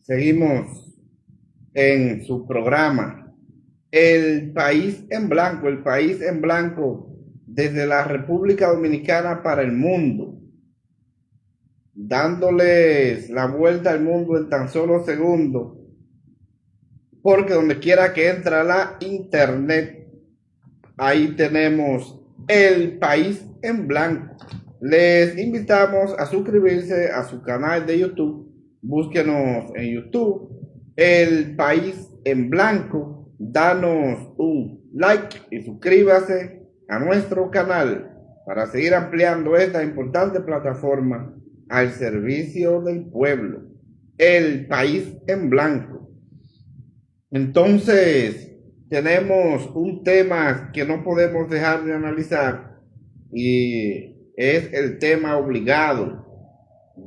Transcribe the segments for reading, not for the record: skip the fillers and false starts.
Seguimos en su programa El País en Blanco, el País en Blanco desde la República Dominicana para el mundo, dándoles la vuelta al mundo en tan solo segundos, porque donde quiera que entra la internet, ahí tenemos El País en Blanco. Les invitamos a suscribirse a su canal de YouTube. Búsquenos en YouTube, El País en Blanco. Danos un like y suscríbase a nuestro canal para seguir ampliando esta importante plataforma al servicio del pueblo. El País en Blanco. Entonces, tenemos un tema que no podemos dejar de analizar y es el tema obligado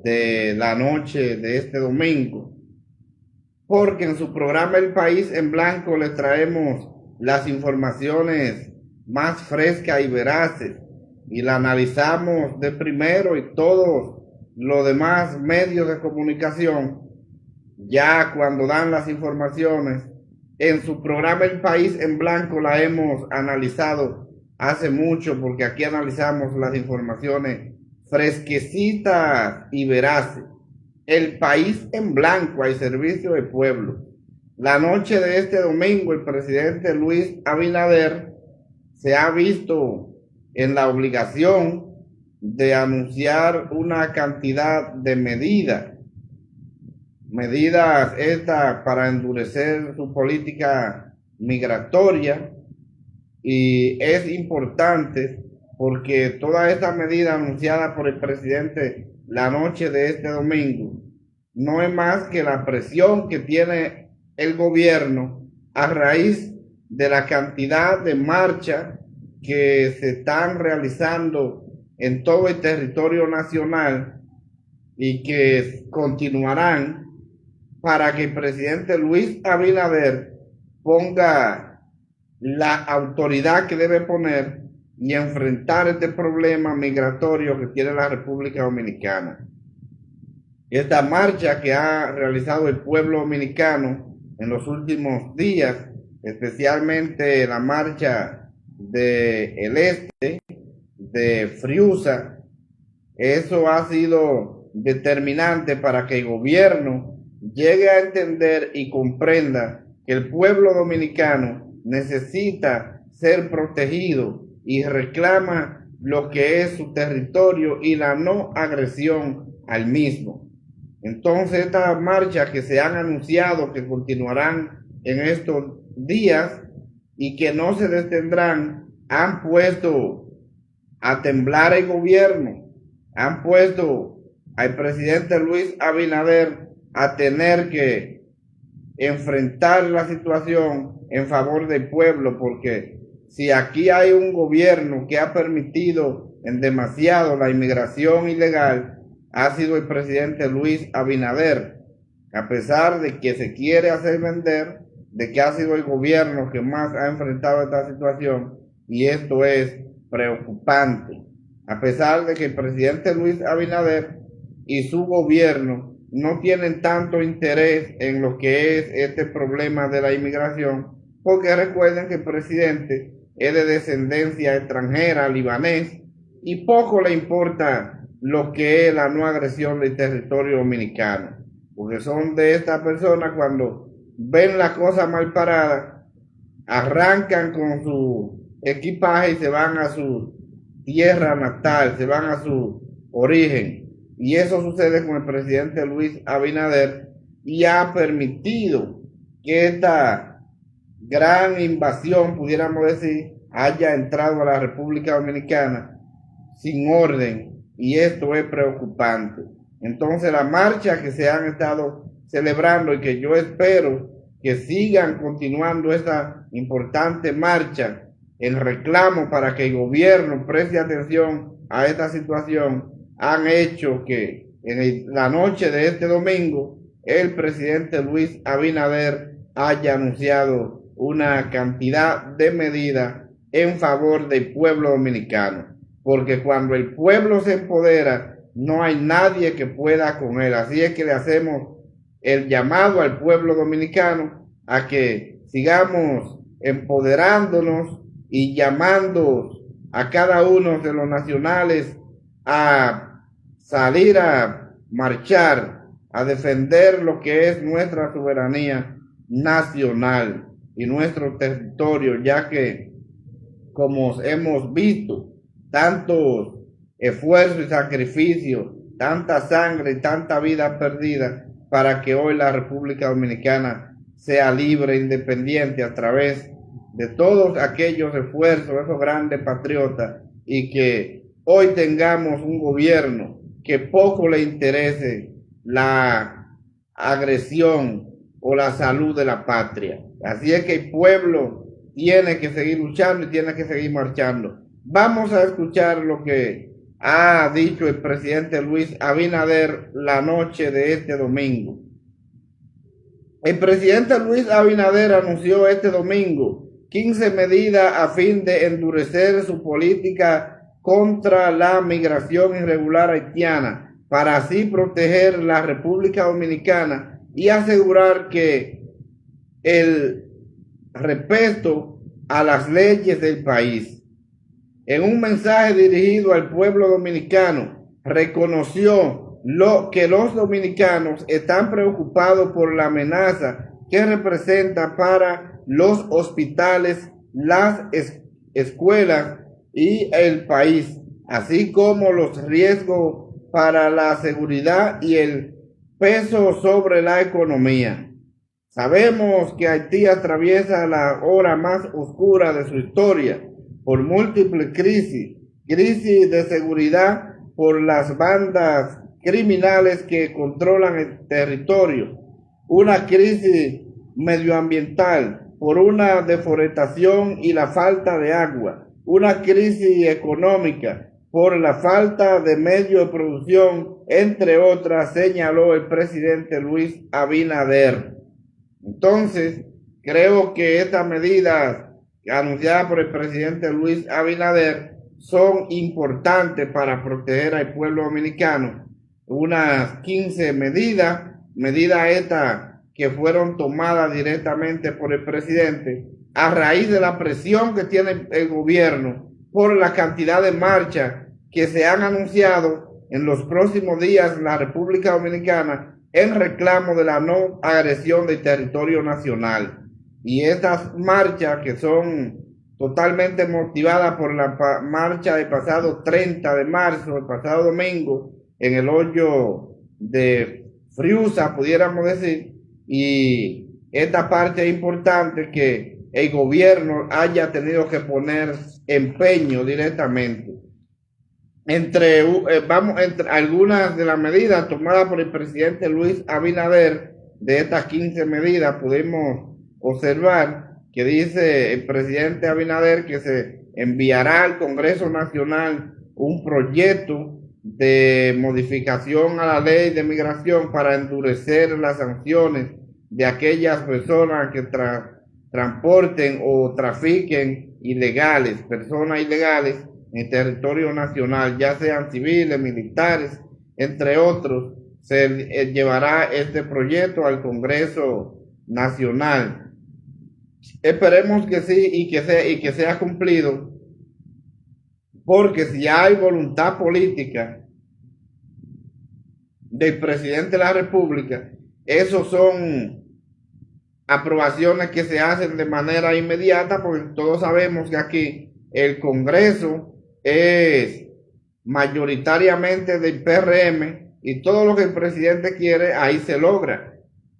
de la noche de este domingo, porque en su programa El País en Blanco les traemos las informaciones más frescas y veraces y la analizamos de primero, y todos los demás medios de comunicación, ya cuando dan las informaciones en su programa El País en Blanco, la hemos analizado hace mucho, porque aquí analizamos las informaciones fresquecitas y veraces. El País en Blanco al servicio del pueblo. La noche de este domingo, el presidente Luis Abinader se ha visto en la obligación de anunciar una cantidad de medidas estas para endurecer su política migratoria, y es importante porque todas estas medidas anunciadas por el presidente la noche de este domingo no es más que la presión que tiene el gobierno a raíz de la cantidad de marchas que se están realizando en todo el territorio nacional y que continuarán, para que el presidente Luis Abinader ponga la autoridad que debe poner y enfrentar este problema migratorio que tiene la República Dominicana. Esta marcha que ha realizado el pueblo dominicano en los últimos días, especialmente la marcha del este, de Friusa, eso ha sido determinante para que el gobierno llegue a entender y comprenda que el pueblo dominicano necesita ser protegido y reclama lo que es su territorio y la no agresión al mismo. Entonces, estas marchas que se han anunciado que continuarán en estos días y que no se detendrán, han puesto a temblar el gobierno, han puesto al presidente Luis Abinader a tener que enfrentar la situación en favor del pueblo, porque si aquí hay un gobierno que ha permitido en demasiado la inmigración ilegal, ha sido el presidente Luis Abinader, a pesar de que se quiere hacer vender de que ha sido el gobierno que más ha enfrentado esta situación, y esto es preocupante. A pesar de que el presidente Luis Abinader y su gobierno no tienen tanto interés en lo que es este problema de la inmigración, porque recuerden que el presidente es de descendencia extranjera, libanés, y poco le importa lo que es la no agresión del territorio dominicano, porque son de estas personas, cuando ven la cosa mal parada, arrancan con su equipaje y se van a su tierra natal, se van a su origen. Y eso sucede con el presidente Luis Abinader, y ha permitido que esta gran invasión, pudiéramos decir, haya entrado a la República Dominicana sin orden, y esto es preocupante. Entonces, la marcha que se han estado celebrando, y que yo espero que sigan continuando esta importante marcha, el reclamo para que el gobierno preste atención a esta situación, han hecho que la noche de este domingo el presidente Luis Abinader haya anunciado una cantidad de medidas en favor del pueblo dominicano, porque cuando el pueblo se empodera, no hay nadie que pueda con él. Así es que le hacemos el llamado al pueblo dominicano a que sigamos empoderándonos y llamando a cada uno de los nacionales a salir a marchar, a defender lo que es nuestra soberanía nacional y nuestro territorio, ya que, como hemos visto, tantos esfuerzos y sacrificios, tanta sangre y tanta vida perdida para que hoy la República Dominicana sea libre e independiente a través de todos aquellos esfuerzos, esos grandes patriotas, y que hoy tengamos un gobierno que poco le interese la agresión o la salud de la patria. Así es que el pueblo tiene que seguir luchando y tiene que seguir marchando. Vamos a escuchar lo que ha dicho el presidente Luis Abinader la noche de este domingo. El presidente Luis Abinader anunció este domingo 15 medidas a fin de endurecer su política contra la migración irregular haitiana, para así proteger la República Dominicana y asegurar que el respeto a las leyes del país. En un mensaje dirigido al pueblo dominicano, reconoció que los dominicanos están preocupados por la amenaza que representa para los hospitales, las escuelas y el país, así como los riesgos para la seguridad y el peso sobre la economía. Sabemos que Haití atraviesa la hora más oscura de su historia por múltiples crisis de seguridad por las bandas criminales que controlan el territorio, una crisis medioambiental por una deforestación y la falta de agua, una crisis económica por la falta de medios de producción, entre otras, señaló el presidente Luis Abinader. Entonces, creo que estas medidas anunciadas por el presidente Luis Abinader son importantes para proteger al pueblo dominicano. Unas 15 medidas estas que fueron tomadas directamente por el presidente a raíz de la presión que tiene el gobierno por la cantidad de marchas que se han anunciado en los próximos días en la República Dominicana en reclamo de la no agresión del territorio nacional. Y estas marchas, que son totalmente motivadas por la marcha del pasado 30 de marzo, el pasado domingo, en el hoyo de Friusa, pudiéramos decir, y esta parte es importante que el gobierno haya tenido que poner empeño directamente. Entre algunas de las medidas tomadas por el presidente Luis Abinader, de estas 15 medidas, pudimos observar que dice el presidente Abinader que se enviará al Congreso Nacional un proyecto de modificación a la ley de migración para endurecer las sanciones de aquellas personas que transporten o trafiquen personas ilegales en territorio nacional, ya sean civiles, militares, entre otros. Se llevará este proyecto al Congreso Nacional. Esperemos que sí y que sea cumplido, porque si hay voluntad política del presidente de la República, esos son aprobaciones que se hacen de manera inmediata, porque todos sabemos que aquí el Congreso es mayoritariamente del PRM y todo lo que el presidente quiere, ahí se logra.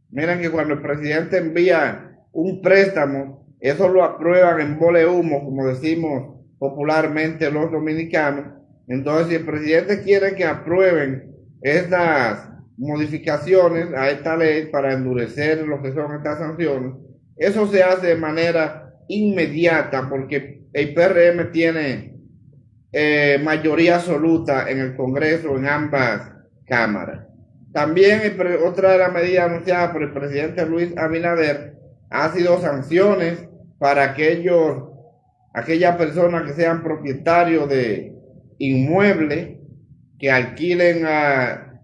Miren que cuando el presidente envía un préstamo, eso lo aprueban en bole humo, como decimos popularmente los dominicanos. Entonces, si el presidente quiere que aprueben estas modificaciones a esta ley para endurecer lo que son estas sanciones, eso se hace de manera inmediata, porque el PRM tiene mayoría absoluta en el Congreso, en ambas cámaras. También otra de las medidas anunciadas por el presidente Luis Abinader ha sido sanciones para aquellas personas que sean propietarios de inmuebles que alquilen a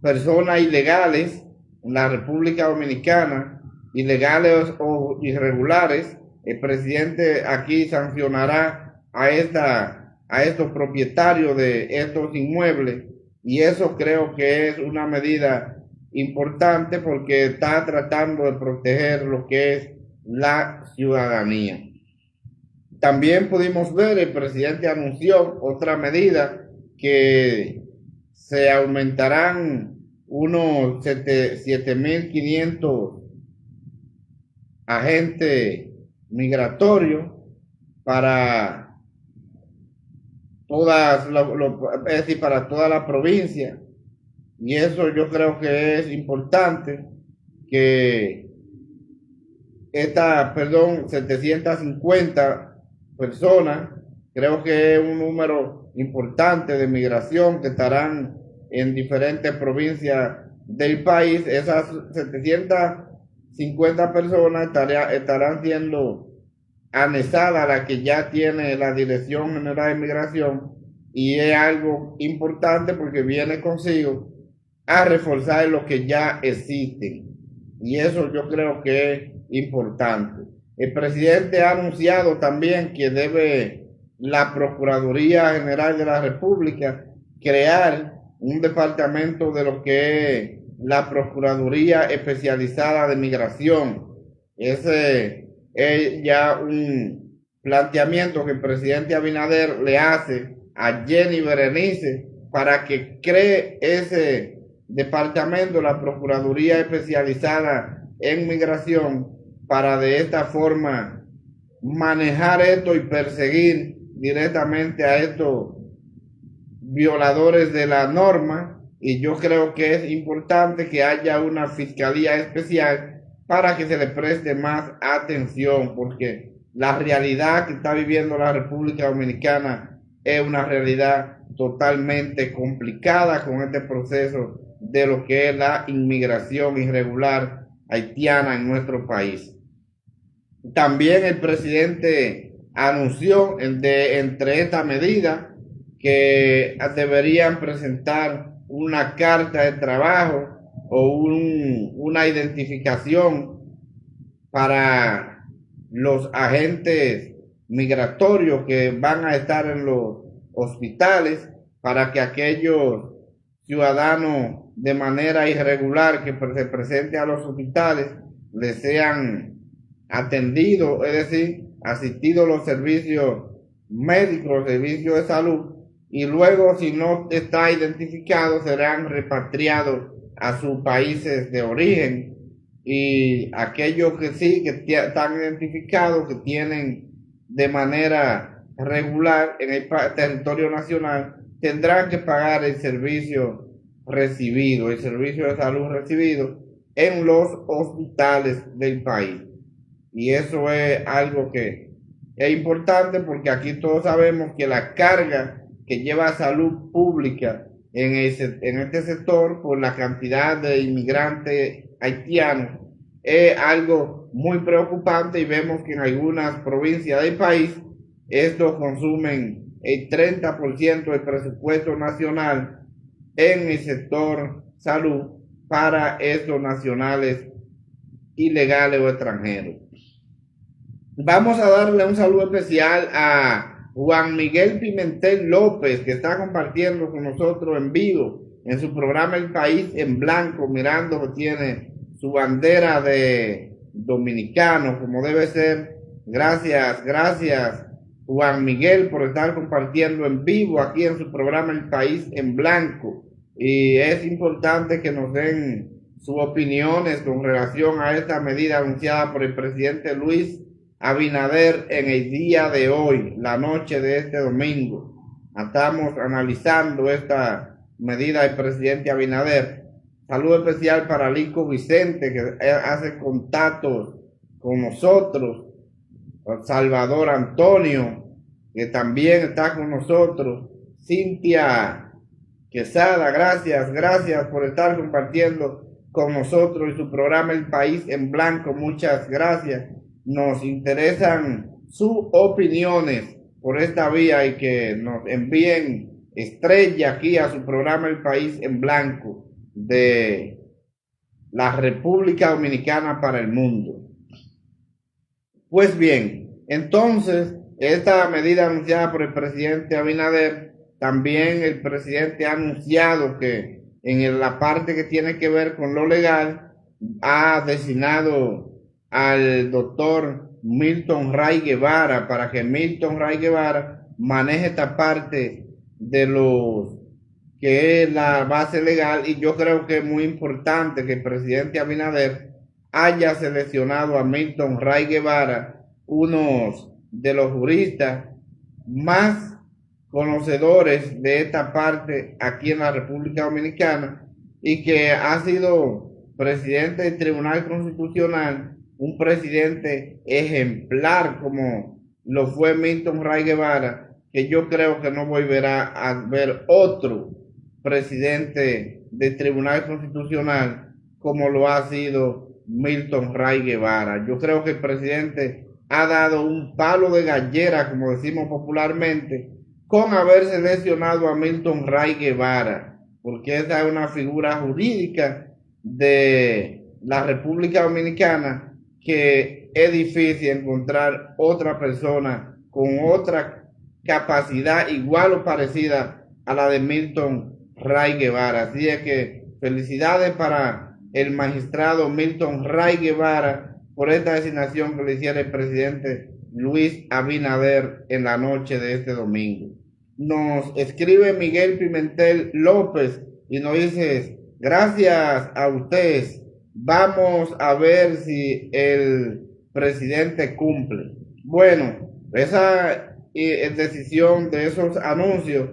personas ilegales en la República Dominicana, ilegales o irregulares, el presidente aquí sancionará a estos propietarios de estos inmuebles, y eso creo que es una medida importante porque está tratando de proteger lo que es la ciudadanía. También pudimos ver, el presidente anunció otra medida, que se aumentarán unos 7.500 agentes migratorios para es decir, para toda la provincia. Y eso yo creo que es importante, que 750 personas, creo que es un número importante de migración que estarán en diferentes provincias del país. Esas 750 personas estarán siendo anexadas a la que ya tiene la Dirección General de Migración, y es algo importante porque viene consigo a reforzar lo que ya existen, y eso yo creo que es importante. El presidente ha anunciado también que debe la Procuraduría General de la República crear un departamento de lo que es la Procuraduría Especializada de Migración. Ese es ya un planteamiento que el presidente Abinader le hace a Jenny Berenice para que cree ese departamento, la Procuraduría Especializada en Migración, para de esta forma manejar esto y perseguir directamente a estos violadores de la norma. Y yo creo que es importante que haya una fiscalía especial para que se le preste más atención, porque la realidad que está viviendo la República Dominicana es una realidad totalmente complicada con este proceso de lo que es la inmigración irregular haitiana en nuestro país. También el presidente anunció entre esta medida que deberían presentar una carta de trabajo o una identificación para los agentes migratorios que van a estar en los hospitales, para que aquellos ciudadanos de manera irregular que se presenten a los hospitales les sean atendidos, es decir, asistidos los servicios médicos, los servicios de salud, y luego, si no está identificado, serán repatriados a sus países de origen. Y aquellos que sí, que están identificados, que tienen de manera regular en el territorio nacional, tendrán que pagar el servicio recibido, el servicio de salud recibido en los hospitales del país. Y eso es algo que es importante, porque aquí todos sabemos que la carga que lleva salud pública en este sector por la cantidad de inmigrantes haitianos es algo muy preocupante, y vemos que en algunas provincias del país estos consumen el 30% del presupuesto nacional en el sector salud para estos nacionales ilegales o extranjeros. Vamos a darle un saludo especial a Juan Miguel Pimentel López, que está compartiendo con nosotros en vivo en su programa El País en Blanco, mirando que tiene su bandera de dominicano como debe ser. Gracias Juan Miguel, por estar compartiendo en vivo aquí en su programa El País en Blanco. Y es importante que nos den sus opiniones con relación a esta medida anunciada por el presidente Luis Abinader en el día de hoy, la noche de este domingo. Estamos analizando esta medida del presidente Abinader. Saludo especial para Lico Vicente, que hace contactos con nosotros. Salvador Antonio, que también está con nosotros. Cintia Quesada, gracias por estar compartiendo con nosotros y su programa El País en Blanco. Muchas gracias. Nos interesan sus opiniones por esta vía, y que nos envíen estrella aquí a su programa El País en Blanco de la República Dominicana para el mundo. Pues bien, entonces, esta medida anunciada por el presidente Abinader, también el presidente ha anunciado que en la parte que tiene que ver con lo legal, ha designado al doctor Milton Ray Guevara para que Milton Ray Guevara maneje esta parte de los que es la base legal, y yo creo que es muy importante que el presidente Abinader haya seleccionado a Milton Ray Guevara, uno de los juristas más conocedores de esta parte aquí en la República Dominicana, y que ha sido presidente del Tribunal Constitucional, un presidente ejemplar como lo fue Milton Ray Guevara, que yo creo que no volverá a ver otro presidente del Tribunal Constitucional como lo ha sido Milton Ray Guevara. Yo creo que el presidente ha dado un palo de gallera, como decimos popularmente, con haber seleccionado a Milton Ray Guevara, porque esa es una figura jurídica de la República Dominicana que es difícil encontrar otra persona con otra capacidad igual o parecida a la de Milton Ray Guevara. Así es que felicidades para el magistrado Milton Ray Guevara por esta designación que le hiciera el presidente Luis Abinader en la noche de este domingo. Nos escribe Miguel Pimentel López y nos dice: gracias a ustedes, vamos a ver si el presidente cumple. Bueno, esa decisión de esos anuncios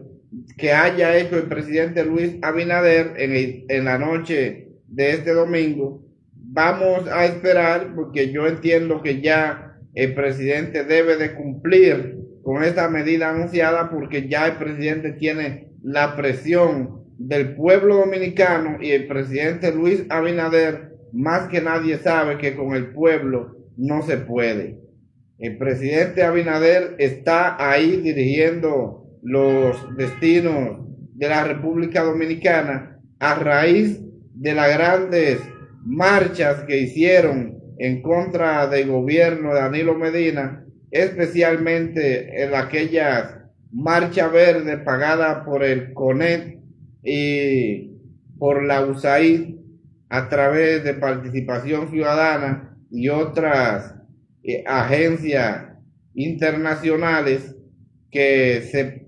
que haya hecho el presidente Luis Abinader en la noche de este domingo, vamos a esperar, porque yo entiendo que ya el presidente debe de cumplir con esta medida anunciada, porque ya el presidente tiene la presión del pueblo dominicano, y el presidente Luis Abinader más que nadie sabe que con el pueblo no se puede. El presidente Abinader está ahí dirigiendo los destinos de la República Dominicana a raíz de las grandes marchas que hicieron en contra del gobierno de Danilo Medina, especialmente en aquellas marcha verde pagada por el CONET y por la USAID a través de Participación Ciudadana y otras agencias internacionales que se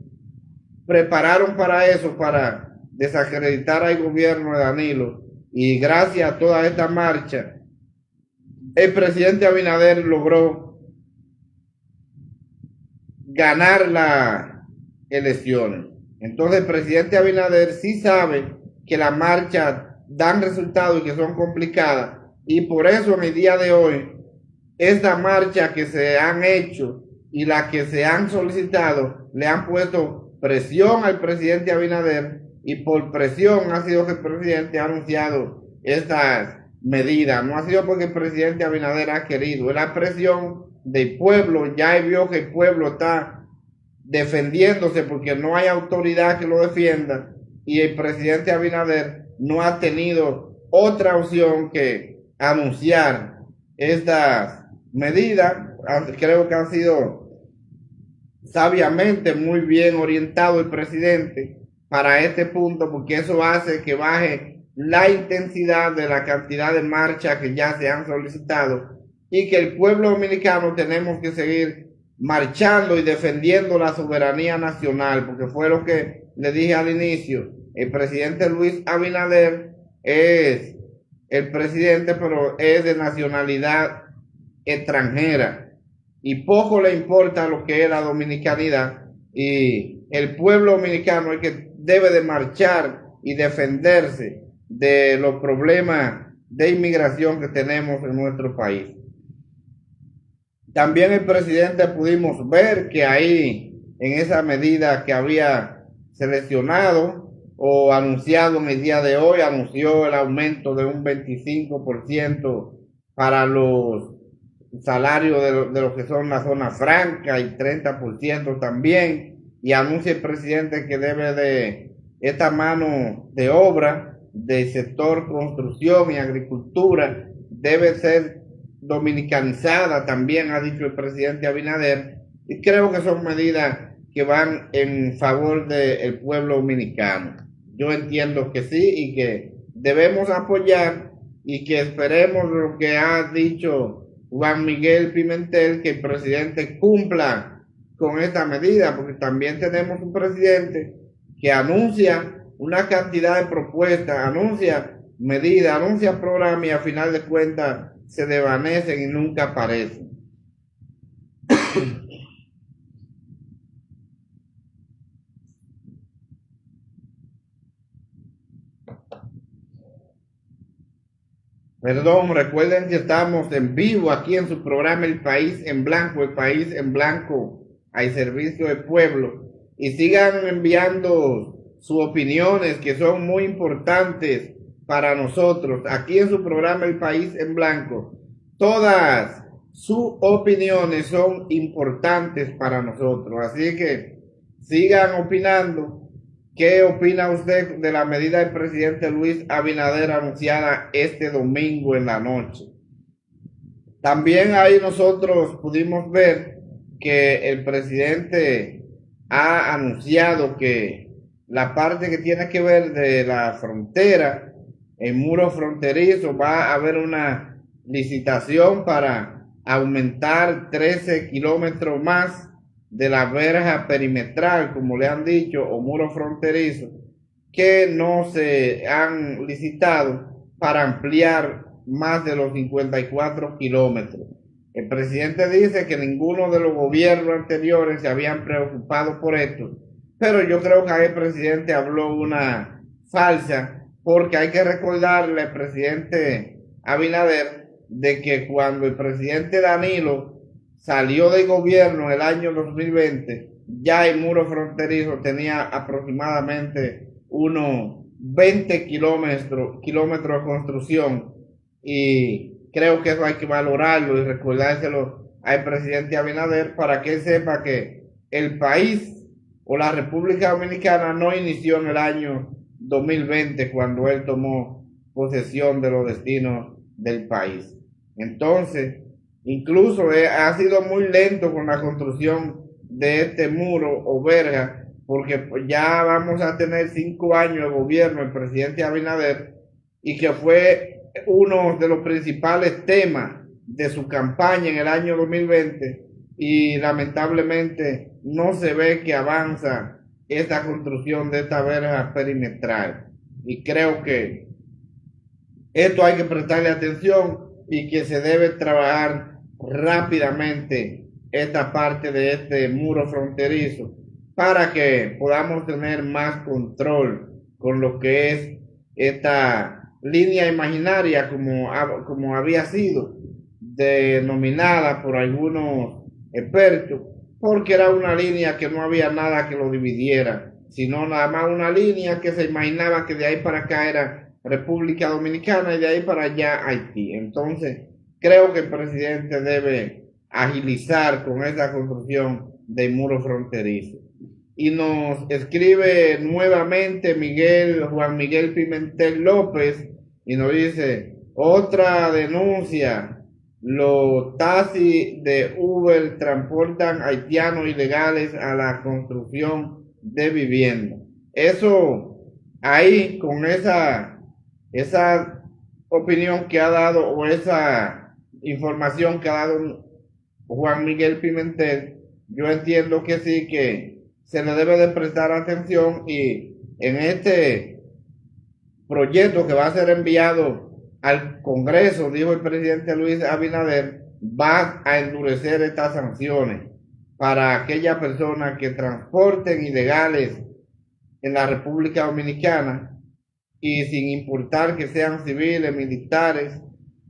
prepararon para eso, para desacreditar al gobierno de Danilo. Y gracias a toda esta marcha, el presidente Abinader logró ganar las elecciones. Entonces el presidente Abinader sí sabe que las marchas dan resultados y que son complicadas, y por eso en el día de hoy esta marcha que se han hecho y las que se han solicitado le han puesto presión al presidente Abinader, y por presión ha sido que el presidente ha anunciado estas medidas. No ha sido porque el presidente Abinader ha querido, es la presión del pueblo. Ya vio que el pueblo está defendiéndose porque no hay autoridad que lo defienda, y el presidente Abinader no ha tenido otra opción que anunciar estas medidas. Creo que ha sido sabiamente muy bien orientado el presidente para este punto, porque eso hace que baje la intensidad de la cantidad de marchas que ya se han solicitado, y que el pueblo dominicano tenemos que seguir marchando y defendiendo la soberanía nacional, porque fue lo que le dije al inicio. El presidente Luis Abinader es el presidente, pero es de nacionalidad extranjera, y poco le importa lo que es la dominicanidad, y el pueblo dominicano es que debe de marchar y defenderse de los problemas de inmigración que tenemos en nuestro país. También el presidente pudimos ver que ahí, en esa medida que había seleccionado o anunciado en el día de hoy, anunció el aumento de un 25% para los salarios de lo que son la zona franca, y 30% también, y anuncia el presidente que debe de esta mano de obra del sector construcción y agricultura debe ser dominicanizada, también ha dicho el presidente Abinader, y creo que son medidas que van en favor del pueblo dominicano. Yo entiendo que sí y que debemos apoyar y que esperemos lo que ha dicho Juan Miguel Pimentel, que el presidente cumpla con esta medida, porque también tenemos un presidente que anuncia una cantidad de propuestas, anuncia medidas, anuncia programas y a final de cuentas se desvanecen y nunca aparecen. Perdón, recuerden que estamos en vivo aquí en su programa El País en Blanco, El País en Blanco, al servicio del pueblo. Y sigan enviando sus opiniones que son muy importantes para nosotros. Aquí en su programa El País en Blanco, todas sus opiniones son importantes para nosotros. Así que sigan opinando. ¿Qué opina usted de la medida del presidente Luis Abinader anunciada este domingo en la noche? También ahí nosotros pudimos ver que el presidente ha anunciado que la parte que tiene que ver de la frontera, el muro fronterizo, va a haber una licitación para aumentar 13 kilómetros más de la verja perimetral, como le han dicho, o muro fronterizo, que no se han licitado para ampliar más de los 54 kilómetros. El presidente dice que ninguno de los gobiernos anteriores se habían preocupado por esto, pero yo creo que ahí el presidente habló una falsa, porque hay que recordarle al presidente Abinader de que cuando el presidente Danilo salió del gobierno el año 2020, ya el muro fronterizo tenía aproximadamente unos 20 kilómetros de construcción, y creo que eso hay que valorarlo y recordárselo al presidente Abinader para que él sepa que el país o la República Dominicana no inició en el año 2020 cuando él tomó posesión de los destinos del país. Entonces, incluso ha sido muy lento con la construcción de este muro o verja, porque ya vamos a tener 5 años de gobierno el presidente Abinader, y que fue uno de los principales temas de su campaña en el año 2020, y lamentablemente no se ve que avanza esta construcción de esta verja perimetral. Y creo que esto hay que prestarle atención y que se debe trabajar rápidamente esta parte de este muro fronterizo para que podamos tener más control con lo que es esta línea imaginaria como había sido denominada por algunos expertos, porque era una línea que no había nada que lo dividiera, sino nada más una línea que se imaginaba que de ahí para acá era República Dominicana y de ahí para allá Haití. Entonces, creo que el presidente debe agilizar con esa construcción del muro fronterizo. Y nos escribe nuevamente Juan Miguel Pimentel López, y nos dice: otra denuncia, los taxis de Uber transportan haitianos ilegales a la construcción de vivienda. Eso, ahí con esa opinión que ha dado, o esa información que ha dado Juan Miguel Pimentel, yo entiendo que sí, que se le debe de prestar atención, y en este proyecto que va a ser enviado al Congreso, dijo el presidente Luis Abinader, va a endurecer estas sanciones para aquellas personas que transporten ilegales en la República Dominicana, y sin importar que sean civiles, militares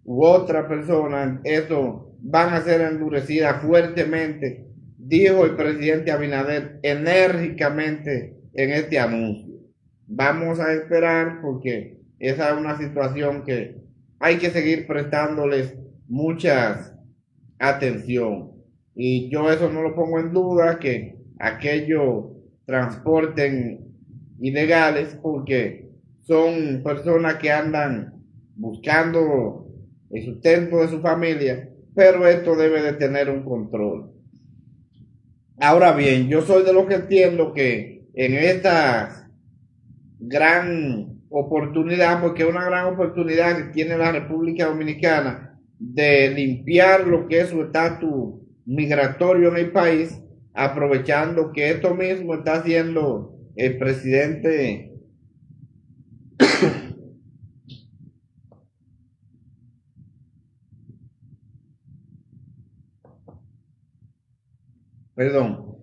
u otras personas, eso van a ser endurecidas fuertemente, dijo el presidente Abinader enérgicamente en este anuncio. Vamos a esperar, porque esa es una situación que hay que seguir prestándoles mucha atención, y yo eso no lo pongo en duda, que aquellos transporten ilegales, porque son personas que andan buscando el sustento de su familia, pero esto debe de tener un control. Ahora bien, yo soy de los que entiendo que en esta gran oportunidad, porque es una gran oportunidad que tiene la República Dominicana de limpiar lo que es su estatus migratorio en el país, aprovechando que esto mismo está haciendo el presidente perdón,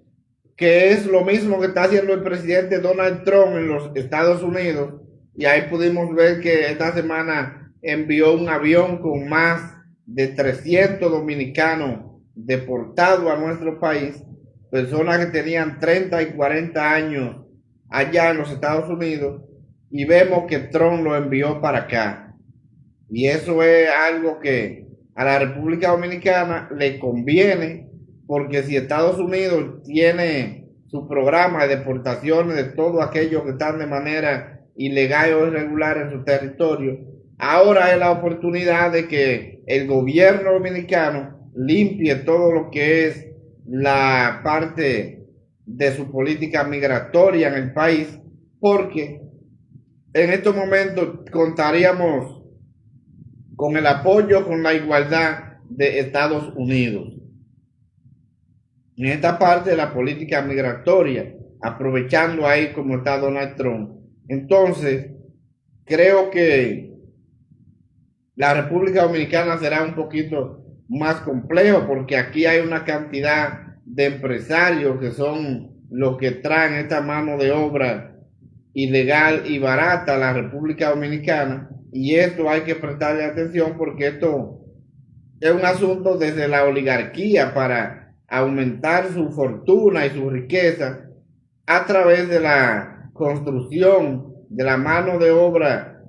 que es lo mismo que está haciendo el presidente Donald Trump en los Estados Unidos. Y ahí pudimos ver que esta semana envió un avión con más de 300 dominicanos deportados a nuestro país, personas que tenían 30 y 40 años allá en los Estados Unidos, y vemos que Trump lo envió para acá. Y eso es algo que a la República Dominicana le conviene, porque si Estados Unidos tiene su programa de deportaciones de todos aquellos que están de manera ilegal o irregular en su territorio, ahora es la oportunidad de que el gobierno dominicano limpie todo lo que es la parte de su política migratoria en el país, porque en estos momentos contaríamos con el apoyo, con la igualdad de Estados Unidos en esta parte de la política migratoria, aprovechando ahí como está Donald Trump. Entonces, creo que la República Dominicana será un poquito más complejo, porque aquí hay una cantidad de empresarios que son los que traen esta mano de obra ilegal y barata a la República Dominicana, y esto hay que prestarle atención, porque esto es un asunto desde la oligarquía para aumentar su fortuna y su riqueza a través de la construcción de la mano de obra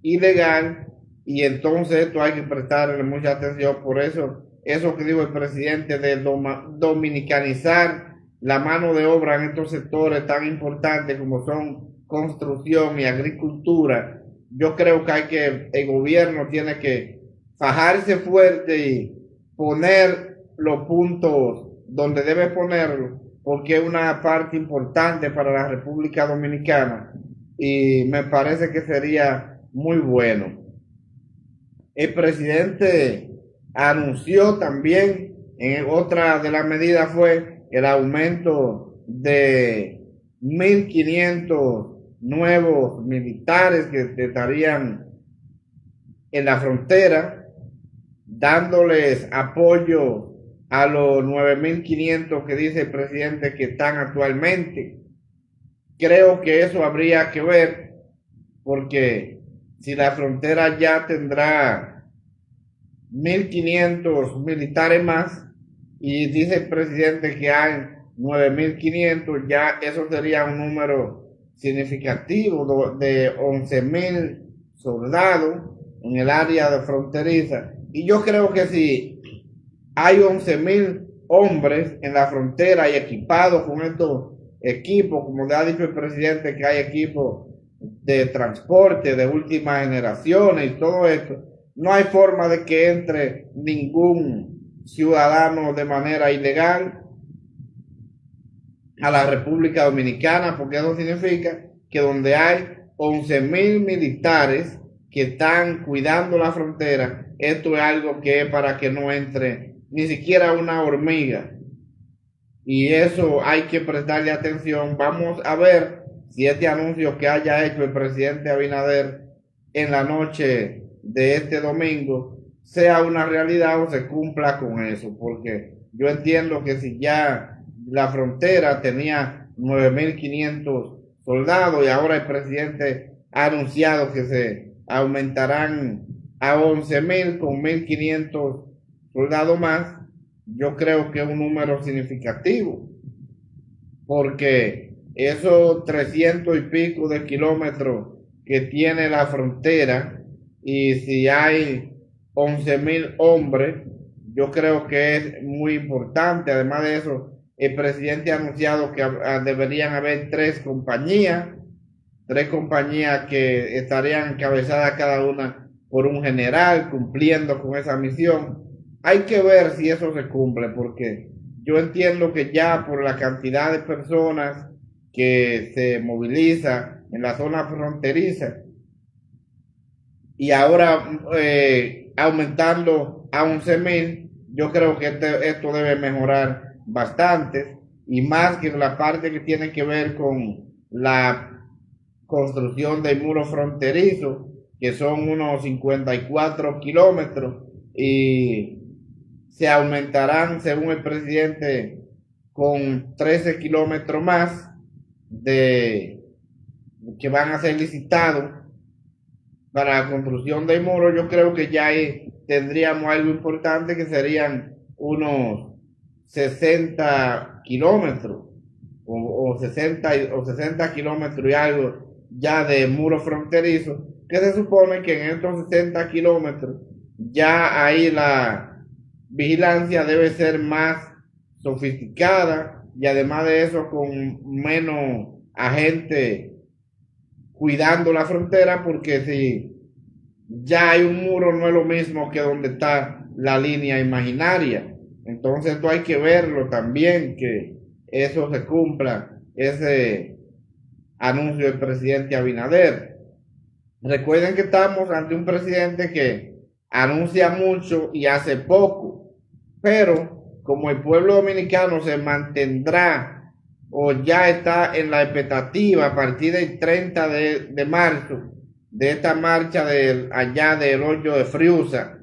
ilegal. Y entonces esto hay que prestarle mucha atención. Por eso que dijo el presidente de dominicanizar la mano de obra en estos sectores tan importantes como son construcción y agricultura, yo creo que el gobierno tiene que fajarse fuerte y poner los puntos donde debe ponerlo, porque es una parte importante para la República Dominicana y me parece que sería muy bueno. El presidente anunció también, en otra de las medidas fue el aumento de 1.500 nuevos militares que estarían en la frontera, dándoles apoyo a los 9.500 que dice el presidente que están actualmente. Creo que eso habría que ver, porque si la frontera ya tendrá 1.500 militares más y dice el presidente que hay 9.500, ya eso sería un número significativo de 11.000 soldados en el área de fronteriza. Y yo creo que si hay 11.000 hombres en la frontera y equipados con estos equipos, como le ha dicho el presidente, que hay equipos de transporte de última generación y todo esto, no hay forma de que entre ningún ciudadano de manera ilegal a la República Dominicana, porque eso significa que donde hay 11.000 militares que están cuidando la frontera, esto es algo que es para que no entre ni siquiera una hormiga. Y eso hay que prestarle atención. Vamos a ver si este anuncio que haya hecho el presidente Abinader en la noche de este domingo sea una realidad o se cumpla con eso, porque yo entiendo que si ya la frontera tenía 9.500 soldados y ahora el presidente ha anunciado que se aumentarán a 11.000 con 1.500 soldados más, yo creo que es un número significativo, porque esos 300 y pico de kilómetros que tiene la frontera, y si hay 11.000 hombres, yo creo que es muy importante. Además de eso, el presidente ha anunciado que deberían haber 3 compañías tres compañías que estarían encabezadas cada una por un general cumpliendo con esa misión. Hay que ver si eso se cumple, porque yo entiendo que ya por la cantidad de personas que se moviliza en la zona fronteriza y ahora aumentando a 11.000, yo creo que esto debe mejorar bastante, y más que la parte que tiene que ver con la construcción del muro fronterizo, que son unos 54 kilómetros, y se aumentarán, según el presidente, con 13 kilómetros más de que van a ser licitados para la construcción del muro. Yo creo que ya ahí tendríamos algo importante, que serían unos 60 kilómetros o 60 kilómetros y algo ya de muro fronterizo, que se supone que en estos 60 kilómetros ya ahí la vigilancia debe ser más sofisticada, y además de eso con menos agentes cuidando la frontera, porque si ya hay un muro no es lo mismo que donde está la línea imaginaria. Entonces esto hay que verlo también, que eso se cumpla, ese anuncio del presidente Abinader. Recuerden que estamos ante un presidente que anuncia mucho y hace poco, pero como el pueblo dominicano se mantendrá o ya está en la expectativa a partir del 30 de marzo de esta marcha allá del hoyo de Friusa,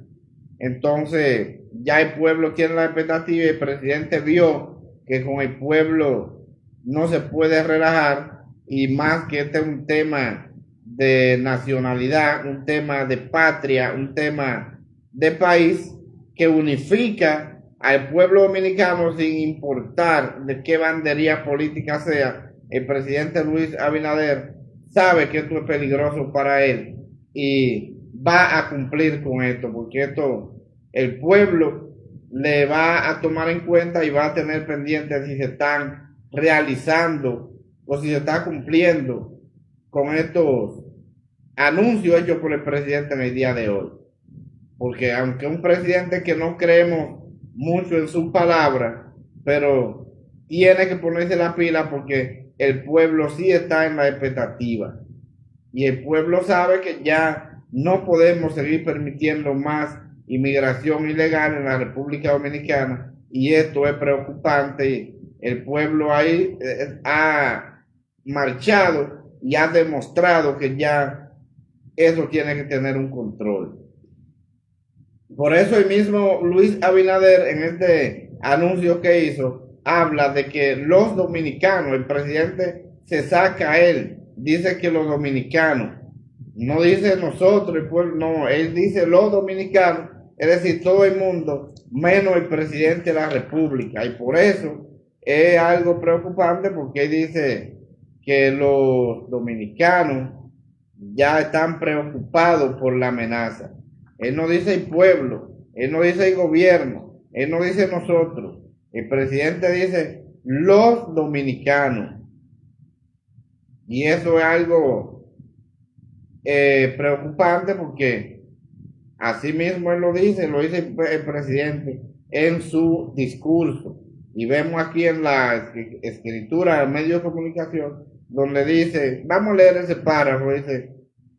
entonces ya el pueblo tiene la expectativa y el presidente vio que con el pueblo no se puede relajar, y más que este es un tema de nacionalidad, un tema de patria, un tema de país que unifica al pueblo dominicano sin importar de qué bandería política sea. El presidente Luis Abinader sabe que esto es peligroso para él y va a cumplir con esto, porque esto el pueblo le va a tomar en cuenta y va a tener pendiente si se están realizando o si se está cumpliendo con estos anuncios hechos por el presidente en el día de hoy. Porque aunque un presidente que no creemos mucho en sus palabras, pero tiene que ponerse la pila, porque el pueblo sí está en la expectativa. Y el pueblo sabe que ya no podemos seguir permitiendo más inmigración ilegal en la República Dominicana, y esto es preocupante. El pueblo ahí ha marchado y ha demostrado que ya eso tiene que tener un control. Por eso el mismo Luis Abinader, en este anuncio que hizo, habla de que los dominicanos, el presidente se saca a él, dice que los dominicanos, no dice nosotros, el pueblo, no, él dice los dominicanos, es decir, todo el mundo, menos el presidente de la República. Y por eso es algo preocupante, porque él dice que los dominicanos ya están preocupados por la amenaza. Él no dice el pueblo, él no dice el gobierno, él no dice nosotros. El presidente dice los dominicanos. Y eso es algo preocupante, porque así mismo él lo dice el presidente en su discurso. Y vemos aquí en la escritura del medio de comunicación, donde dice, vamos a leer ese párrafo, dice: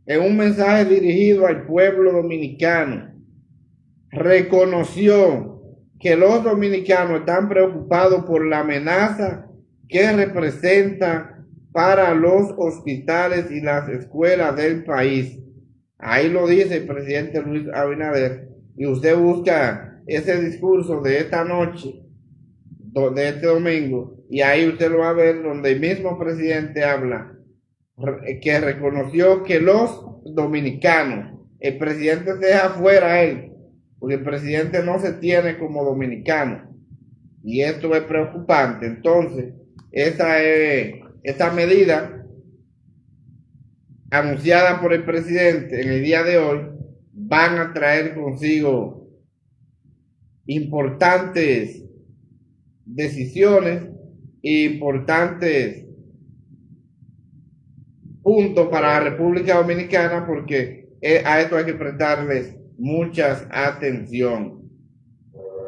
en un mensaje dirigido al pueblo dominicano, reconoció que los dominicanos están preocupados por la amenaza que representa para los hospitales y las escuelas del país. Ahí lo dice el presidente Luis Abinader, y usted busca ese discurso de esta noche, de este domingo, y ahí usted lo va a ver, donde el mismo presidente habla que reconoció que los dominicanos, el presidente deja fuera a él, porque el presidente no se tiene como dominicano, y esto es preocupante. Entonces, esta medida anunciada por el presidente en el día de hoy van a traer consigo importantes decisiones e importantes punto para la República Dominicana, porque a esto hay que prestarles mucha atención.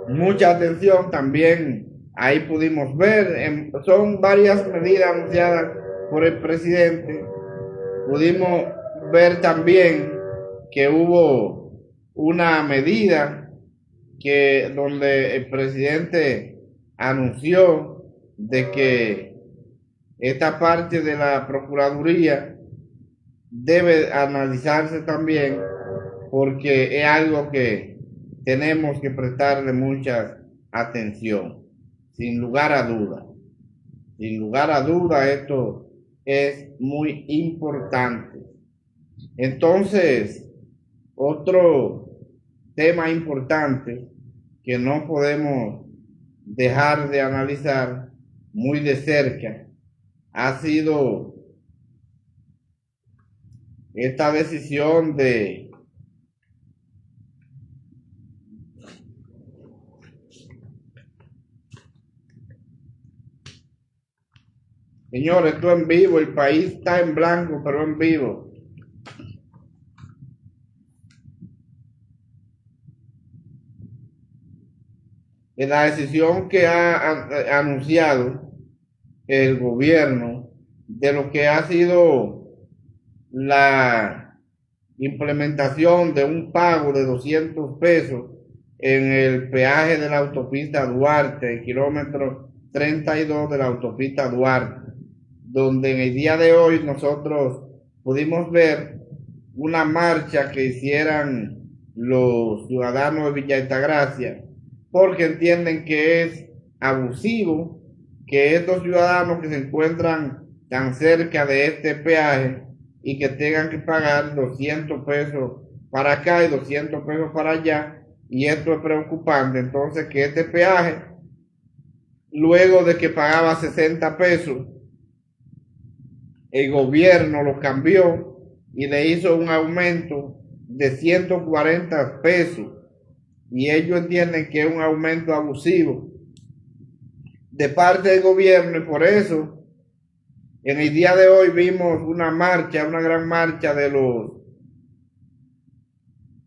Mucha atención también. Ahí pudimos ver, son varias medidas anunciadas por el presidente. Pudimos ver también que hubo una medida donde el presidente anunció de que esta parte de la Procuraduría debe analizarse también, porque es algo que tenemos que prestarle mucha atención, sin lugar a duda. Sin lugar a duda, esto es muy importante. Entonces, otro tema importante que no podemos dejar de analizar muy de cerca ha sido esta decisión de señores, esto en vivo, el país está en blanco, pero en vivo. En la decisión que ha anunciado el gobierno de lo que ha sido la implementación de un pago de 200 pesos en el peaje de la autopista Duarte, el kilómetro 32 de la autopista Duarte, donde en el día de hoy nosotros pudimos ver una marcha que hicieran los ciudadanos de Villa Altagracia, porque entienden que es abusivo que estos ciudadanos que se encuentran tan cerca de este peaje y que tengan que pagar 200 pesos para acá y 200 pesos para allá, y esto es preocupante. Entonces, que este peaje, luego de que pagaba 60 pesos, el gobierno lo cambió y le hizo un aumento de 140 pesos, y ellos entienden que es un aumento abusivo de parte del gobierno, y por eso en el día de hoy vimos una marcha, una gran marcha de los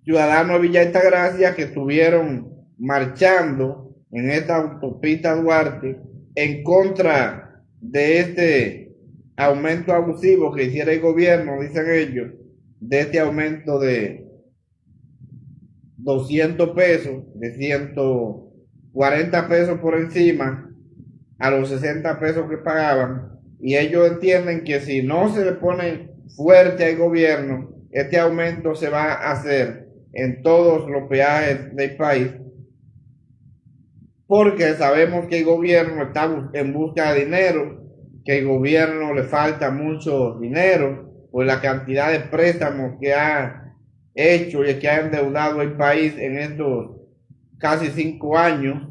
ciudadanos de Villa Altagracia que estuvieron marchando en esta autopista Duarte en contra de este aumento abusivo que hiciera el gobierno, dicen ellos, de este aumento de 200 pesos, de 140 pesos por encima a los 60 pesos que pagaban, y ellos entienden que si no se le pone fuerte al gobierno, este aumento se va a hacer en todos los peajes del país, porque sabemos que el gobierno está en busca de dinero, que el gobierno le falta mucho dinero por la cantidad de préstamos que ha hecho y que ha endeudado el país en estos casi 5 años,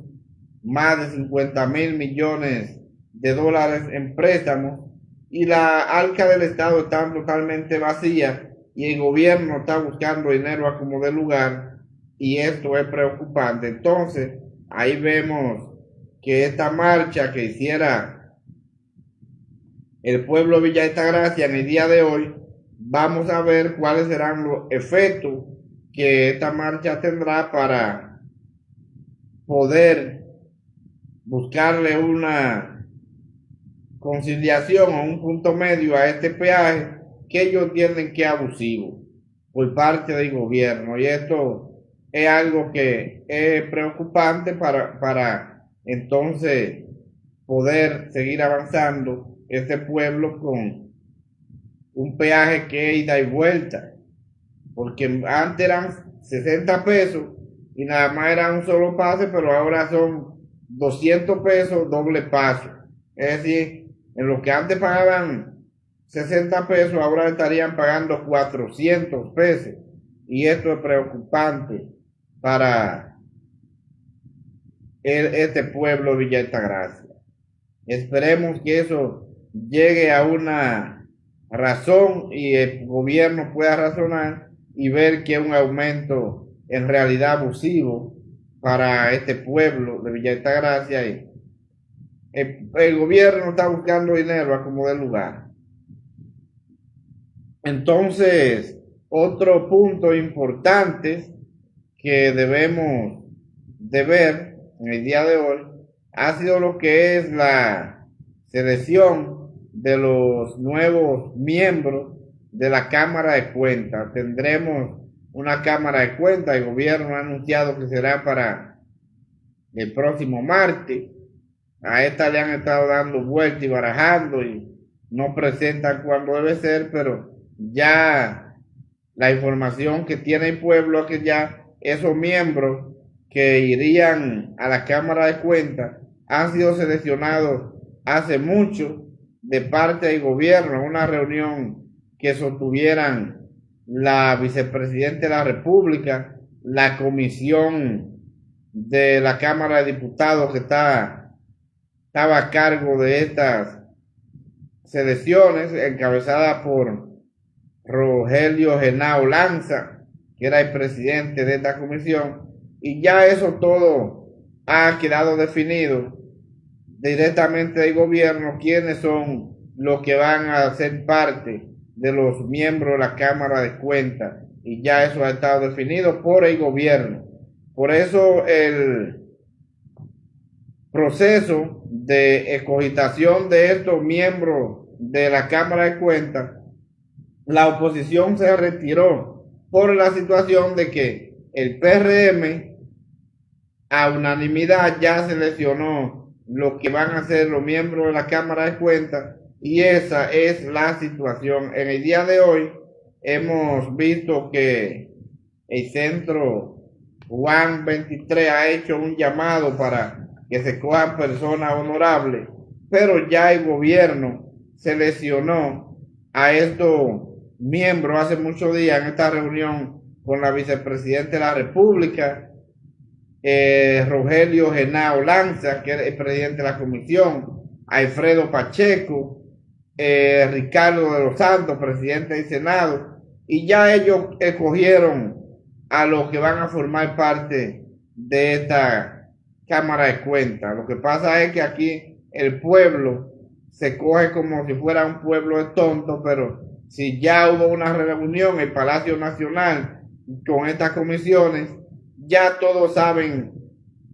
más de 50,000 millones de dólares en préstamos, y la arca del Estado está totalmente vacía y el gobierno está buscando dinero a como de lugar, y esto es preocupante. Entonces, ahí vemos que esta marcha que hiciera el pueblo de Villa Altagracia en el día de hoy, vamos a ver cuáles serán los efectos que esta marcha tendrá para poder buscarle una conciliación o un punto medio a este peaje que ellos entienden que es abusivo por parte del gobierno, y esto es algo que es preocupante para entonces poder seguir avanzando este pueblo con un peaje que es ida y vuelta, porque antes eran 60 pesos y nada más era un solo pase, pero ahora son 200 pesos doble paso. Es decir, en lo que antes pagaban 60 pesos, ahora estarían pagando 400 pesos. Y esto es preocupante para este pueblo de Villa Altagracia. Esperemos que eso llegue a una razón y el gobierno pueda razonar y ver que es un aumento en realidad abusivo para este pueblo de Villa Altagracia, y el gobierno está buscando dinero a como de lugar. Entonces, otro punto importante que debemos de ver en el día de hoy ha sido lo que es la selección de los nuevos miembros de la Cámara de Cuentas. Tendremos una Cámara de Cuentas, el gobierno ha anunciado que será para el próximo martes. A esta le han estado dando vueltas y barajando y no presentan cuando debe ser, pero ya la información que tiene el pueblo es que ya esos miembros que irían a la Cámara de Cuentas han sido seleccionados hace mucho de parte del gobierno, una reunión que sostuvieran la vicepresidenta de la República, la comisión de la Cámara de Diputados que estaba a cargo de estas selecciones, encabezada por Rogelio Genao Lanza, que era el presidente de esta comisión, y ya eso todo ha quedado definido directamente del gobierno, quiénes son los que van a ser parte de los miembros de la Cámara de Cuentas, y ya eso ha estado definido por el gobierno. Por eso el proceso de escogitación de estos miembros de la Cámara de Cuentas, la oposición se retiró por la situación de que el PRM a unanimidad ya seleccionó lo que van a ser los miembros de la Cámara de Cuentas, y esa es la situación. En el día de hoy hemos visto que el Centro Juan 23 ha hecho un llamado para que se cojan personas honorables, pero ya el gobierno seleccionó a estos miembros hace muchos días en esta reunión con la vicepresidenta de la República, Rogelio Genao Lanza, que es el presidente de la comisión, Alfredo Pacheco, Ricardo de los Santos, presidente del Senado, y ya ellos escogieron a los que van a formar parte de esta Cámara de Cuentas. Lo que pasa es que aquí el pueblo se coge como si fuera un pueblo de tontos, pero si ya hubo una reunión en el Palacio Nacional con estas comisiones, ya todos saben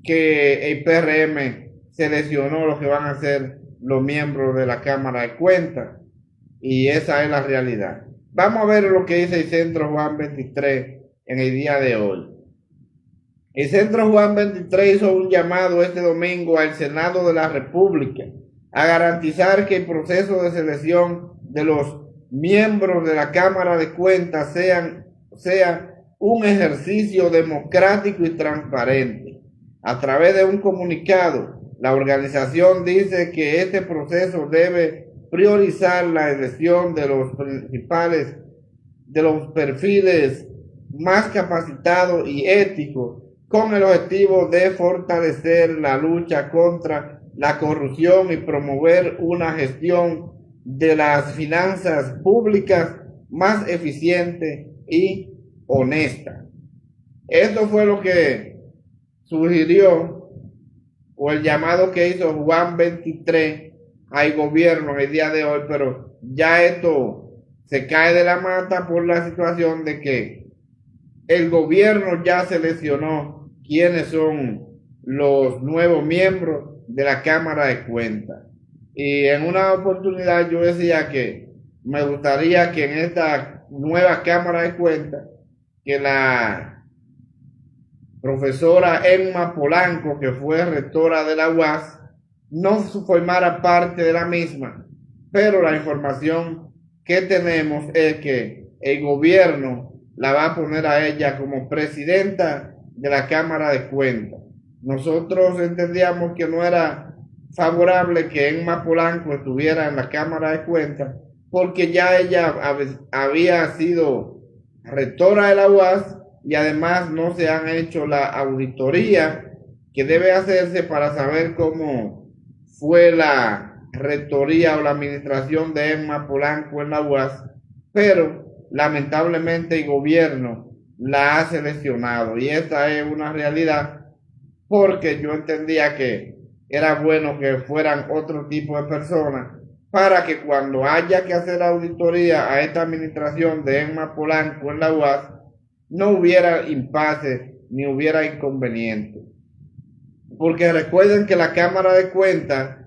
que el PRM seleccionó los que van a ser los miembros de la Cámara de Cuentas, y esa es la realidad. Vamos a ver lo que dice el Centro Juan 23 en el día de hoy. El Centro Juan 23 hizo un llamado este domingo al Senado de la República a garantizar que el proceso de selección de los miembros de la Cámara de Cuentas sea un ejercicio democrático y transparente. A través de un comunicado, la organización dice que este proceso debe priorizar la elección de los perfiles más capacitados y éticos, con el objetivo de fortalecer la lucha contra la corrupción y promover una gestión de las finanzas públicas más eficiente y honesta. Esto fue lo que sugirió, o el llamado que hizo Juan 23 al gobierno en el día de hoy, pero ya esto se cae de la mata por la situación de que el gobierno ya seleccionó quiénes son los nuevos miembros de la Cámara de Cuentas. Y en una oportunidad yo decía que me gustaría que en esta nueva Cámara de Cuentas, que la profesora Emma Polanco, que fue rectora de la UAS, no formara parte de la misma, pero la información que tenemos es que el gobierno la va a poner a ella como presidenta de la Cámara de Cuentas. Nosotros entendíamos que no era favorable que Emma Polanco estuviera en la Cámara de Cuentas, porque ya ella había sido rectora de la UAS y además no se han hecho la auditoría que debe hacerse para saber cómo fue la rectoría o la administración de Emma Polanco en la UAS, pero lamentablemente el gobierno la ha seleccionado, y esta es una realidad, porque yo entendía que era bueno que fueran otro tipo de personas, para que cuando haya que hacer auditoría a esta administración de Emma Polanco en la UAS, no hubiera impasse ni hubiera inconveniente. Porque recuerden que la Cámara de Cuentas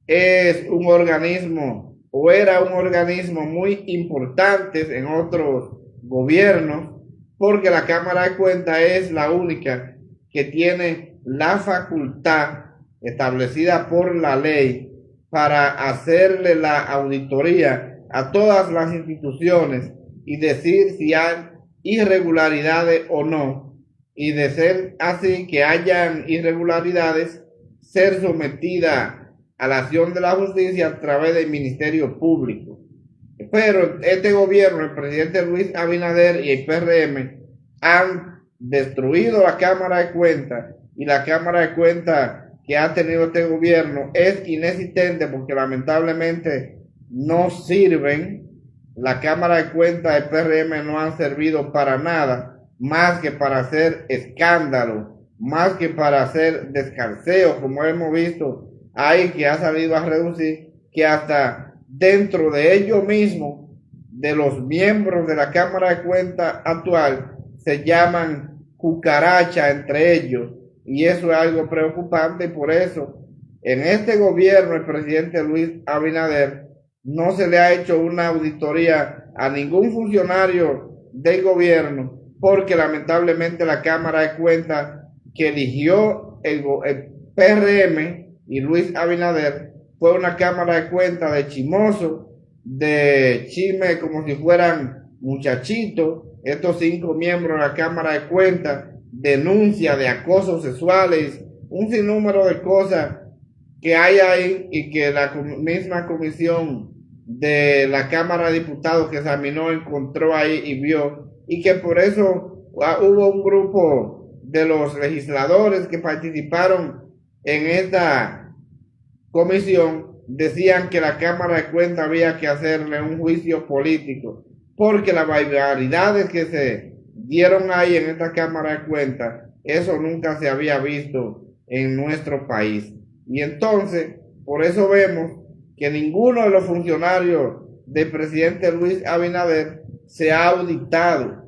es un organismo o era un organismo muy importante en otros gobiernos, porque la Cámara de Cuentas es la única que tiene la facultad establecida por la ley para hacerle la auditoría a todas las instituciones y decir si hay irregularidades o no, y de ser así que hayan irregularidades, ser sometida a la acción de la justicia a través del Ministerio Público. Pero este gobierno, el presidente Luis Abinader y el PRM han destruido la Cámara de Cuentas, y la Cámara de Cuentas que ha tenido este gobierno es inexistente porque lamentablemente no sirven. La Cámara de Cuentas del PRM no han servido para nada, más que para hacer escándalo, más que para hacer descarceo, como hemos visto ahí, que ha salido a reducir, que hasta dentro de ellos mismos, de los miembros de la Cámara de Cuentas actual, se llaman cucaracha entre ellos, y eso es algo preocupante. Y por eso en este gobierno el presidente Luis Abinader no se le ha hecho una auditoría a ningún funcionario del gobierno, porque lamentablemente la Cámara de Cuentas que eligió el PRM y Luis Abinader fue una Cámara de Cuentas de chimosos, de chisme como si fueran muchachitos. Estos 5 miembros de la Cámara de Cuentas denuncia de acosos sexuales, un sinnúmero de cosas que hay ahí, y que la misma comisión de la Cámara de Diputados que examinó encontró ahí y vio, y que por eso hubo un grupo de los legisladores que participaron en esta comisión, decían que la Cámara de Cuentas había que hacerle un juicio político, porque las barbaridades que se dieron ahí en esta Cámara de Cuentas, eso nunca se había visto en nuestro país. Y entonces, por eso vemos que ninguno de los funcionarios del presidente Luis Abinader se ha auditado,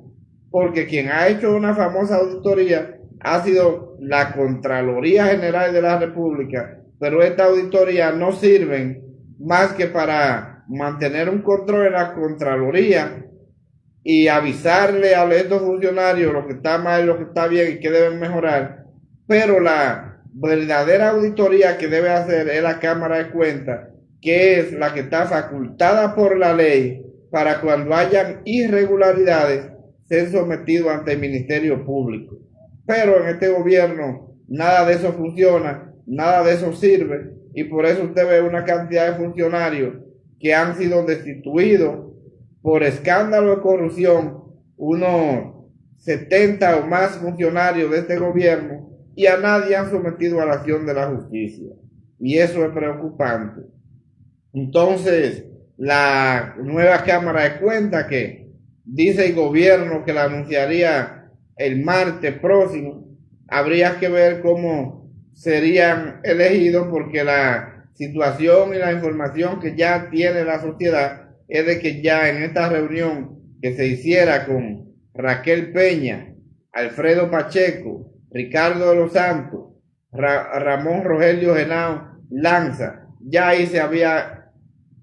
porque quien ha hecho una famosa auditoría ha sido la Contraloría General de la República, pero esta auditoría no sirve más que para mantener un control en la Contraloría y avisarle a estos funcionarios lo que está mal, lo que está bien y que deben mejorar. Pero la verdadera auditoría que debe hacer es la Cámara de Cuentas, que es la que está facultada por la ley para, cuando hayan irregularidades, ser sometido ante el Ministerio Público. Pero en este gobierno nada de eso funciona, nada de eso sirve, y por eso usted ve una cantidad de funcionarios que han sido destituidos por escándalo de corrupción, unos 70 o más funcionarios de este gobierno, y a nadie han sometido a la acción de la justicia. Y eso es preocupante. Entonces, la nueva Cámara de Cuentas, que dice el gobierno que la anunciaría el martes próximo, habría que ver cómo serían elegidos, porque la situación y la información que ya tiene la sociedad es de que ya en esta reunión que se hiciera con Raquel Peña, Alfredo Pacheco, Ricardo de los Santos, Ramón Rogelio Genao Lanza, ya ahí se había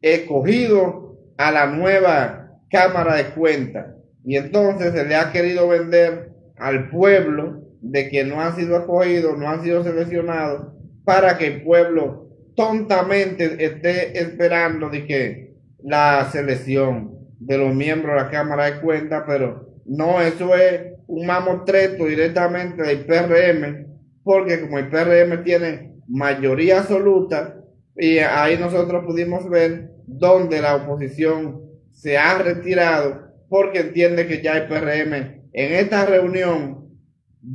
escogido a la nueva Cámara de Cuentas, y entonces se le ha querido vender al pueblo de que no han sido escogidos, no han sido seleccionados, para que el pueblo tontamente esté esperando de que la selección de los miembros de la Cámara de Cuentas. Pero no, eso es un mamotreto directamente del PRM, porque como el PRM tiene mayoría absoluta, y ahí nosotros pudimos ver donde la oposición se ha retirado, porque entiende que ya el PRM en esta reunión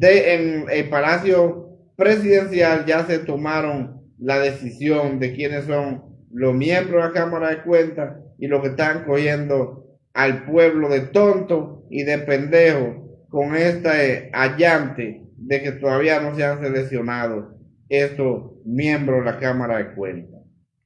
en el Palacio Presidencial ya se tomaron la decisión de quiénes son los miembros de la Cámara de Cuentas, y los que están cogiendo al pueblo de tonto y de pendejo con este allante de que todavía no se han seleccionado estos miembros de la Cámara de Cuentas.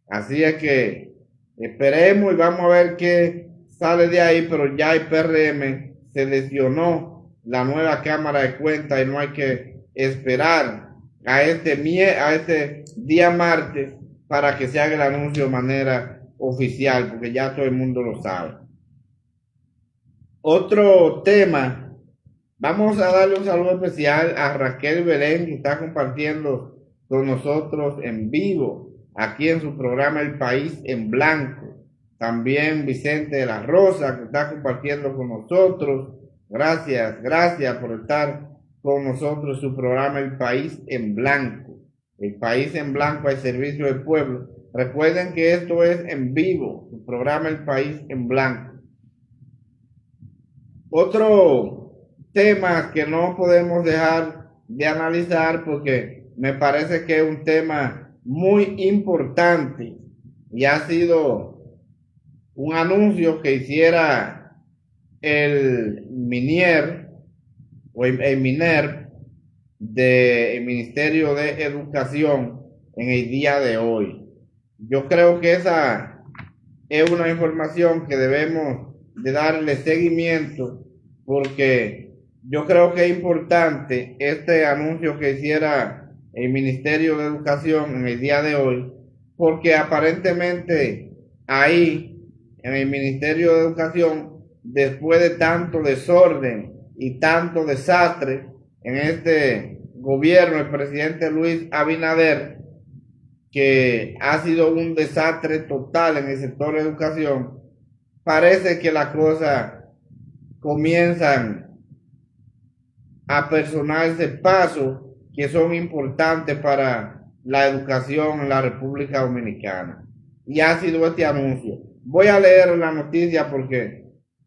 Así es que Esperemos y vamos a ver qué sale de ahí, pero ya el PRM seleccionó la nueva Cámara de Cuentas y no hay que esperar a este día martes para que se haga el anuncio de manera oficial, porque ya todo el mundo lo sabe. Otro tema, vamos a darle un saludo especial a Raquel Belén, que está compartiendo con nosotros en vivo, aquí en su programa El País en Blanco. También Vicente de la Rosa, que está compartiendo con nosotros. Gracias por estar con nosotros en su programa El País en Blanco. El País en Blanco al servicio del pueblo. Recuerden que esto es en vivo, su programa El País en Blanco. Otro tema que no podemos dejar de analizar porque me parece que es un tema muy importante y ha sido un anuncio que hiciera el MINER o el MINER del Ministerio de Educación en el día de hoy. Yo creo que esa es una información que debemos de darle seguimiento porque yo creo que es importante este anuncio que hiciera el Ministerio de Educación en el día de hoy, porque aparentemente ahí en el Ministerio de Educación, después de tanto desorden y tanto desastre en este gobierno, el presidente Luis Abinader, que ha sido un desastre total en el sector de educación, parece que las cosas comienzan a personarse pasos que son importantes para la educación en la República Dominicana. Y ha sido este anuncio. Voy a leer la noticia porque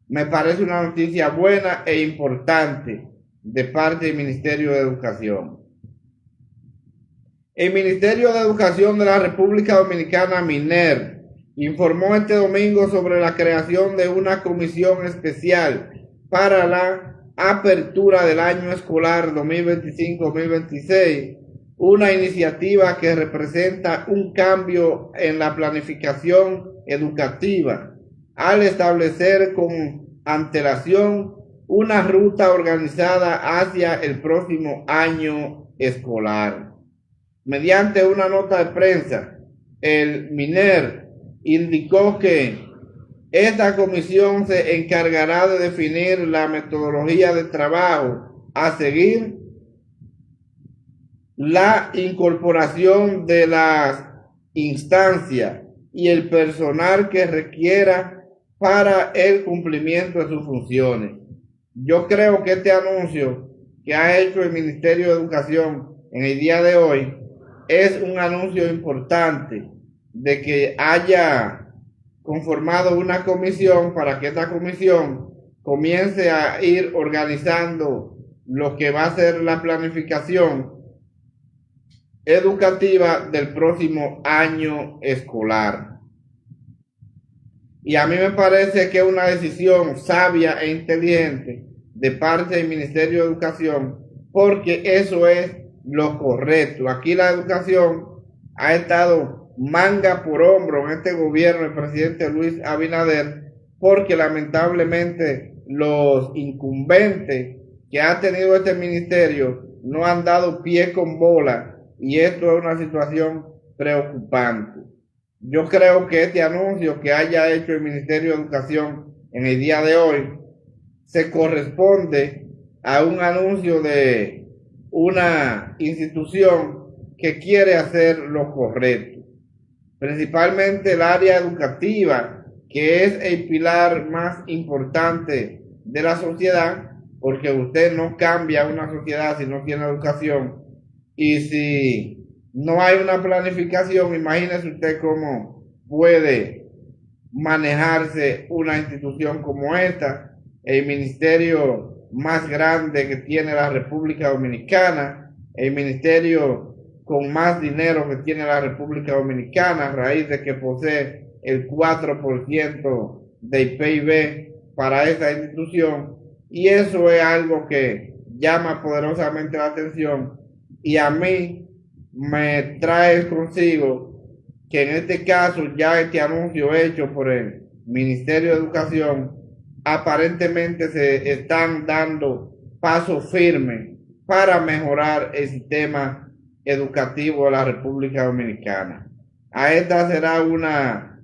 me parece una noticia buena e importante de parte del Ministerio de Educación. El Ministerio de Educación de la República Dominicana, MINER, informó este domingo sobre la creación de una comisión especial para la apertura del año escolar 2025-2026, una iniciativa que representa un cambio en la planificación educativa al establecer con antelación una ruta organizada hacia el próximo año escolar. Mediante una nota de prensa, el MINER indicó que esta comisión se encargará de definir la metodología de trabajo a seguir, la incorporación de las instancias y el personal que requiera para el cumplimiento de sus funciones. Yo creo que este anuncio que ha hecho el Ministerio de Educación en el día de hoy es un anuncio importante de que haya conformado una comisión para que esta comisión comience a ir organizando lo que va a ser la planificación educativa del próximo año escolar. Y a mí me parece que es una decisión sabia e inteligente de parte del Ministerio de Educación, porque eso es lo correcto. Aquí la educación ha estado manga por hombro en este gobierno del presidente Luis Abinader, porque lamentablemente los incumbentes que ha tenido este ministerio no han dado pie con bola, y esto es una situación preocupante. Yo creo que este anuncio que haya hecho el Ministerio de Educación en el día de hoy se corresponde a un anuncio de una institución que quiere hacer lo correcto. Principalmente el área educativa, que es el pilar más importante de la sociedad, porque usted no cambia una sociedad si no tiene educación, y si no hay una planificación, imagínese usted cómo puede manejarse una institución como esta, el ministerio más grande que tiene la República Dominicana, el ministerio con más dinero que tiene la República Dominicana, a raíz de que posee el 4% del PIB para esa institución, y eso es algo que llama poderosamente la atención, y a mí me trae consigo que en este caso ya este anuncio hecho por el Ministerio de Educación, aparentemente se están dando pasos firmes para mejorar el sistema educativo de la República Dominicana. A esta será una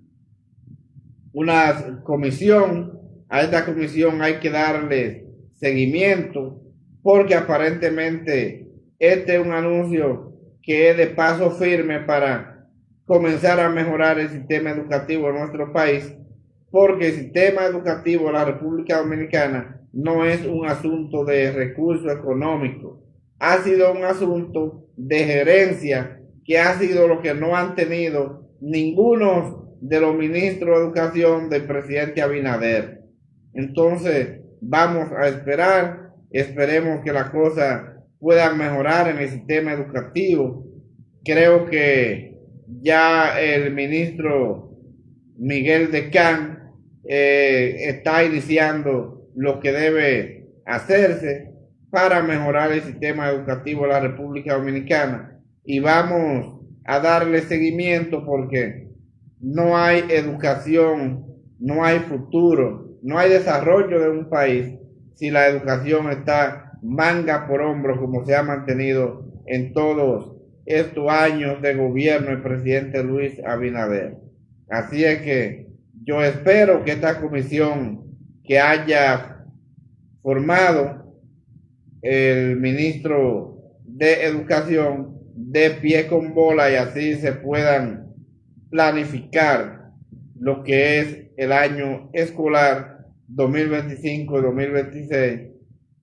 comisión, a esta comisión hay que darle seguimiento porque aparentemente este es un anuncio que es de paso firme para comenzar a mejorar el sistema educativo de nuestro país, porque el sistema educativo de la República Dominicana no es un asunto de recursos económicos, ha sido un asunto de gerencia, que ha sido lo que no han tenido ninguno de los ministros de educación del presidente Abinader. Entonces, vamos a esperar, esperemos que las cosas puedan mejorar en el sistema educativo. Creo que ya el ministro Miguel Decán está iniciando lo que debe hacerse para mejorar el sistema educativo de la República Dominicana, y vamos a darle seguimiento porque no hay educación, no hay futuro, no hay desarrollo de un país si la educación está manga por hombro como se ha mantenido en todos estos años de gobierno del presidente Luis Abinader. Así es que yo espero que esta comisión que haya formado el ministro de Educación dé pie con bola y así se puedan planificar lo que es el año escolar 2025-2026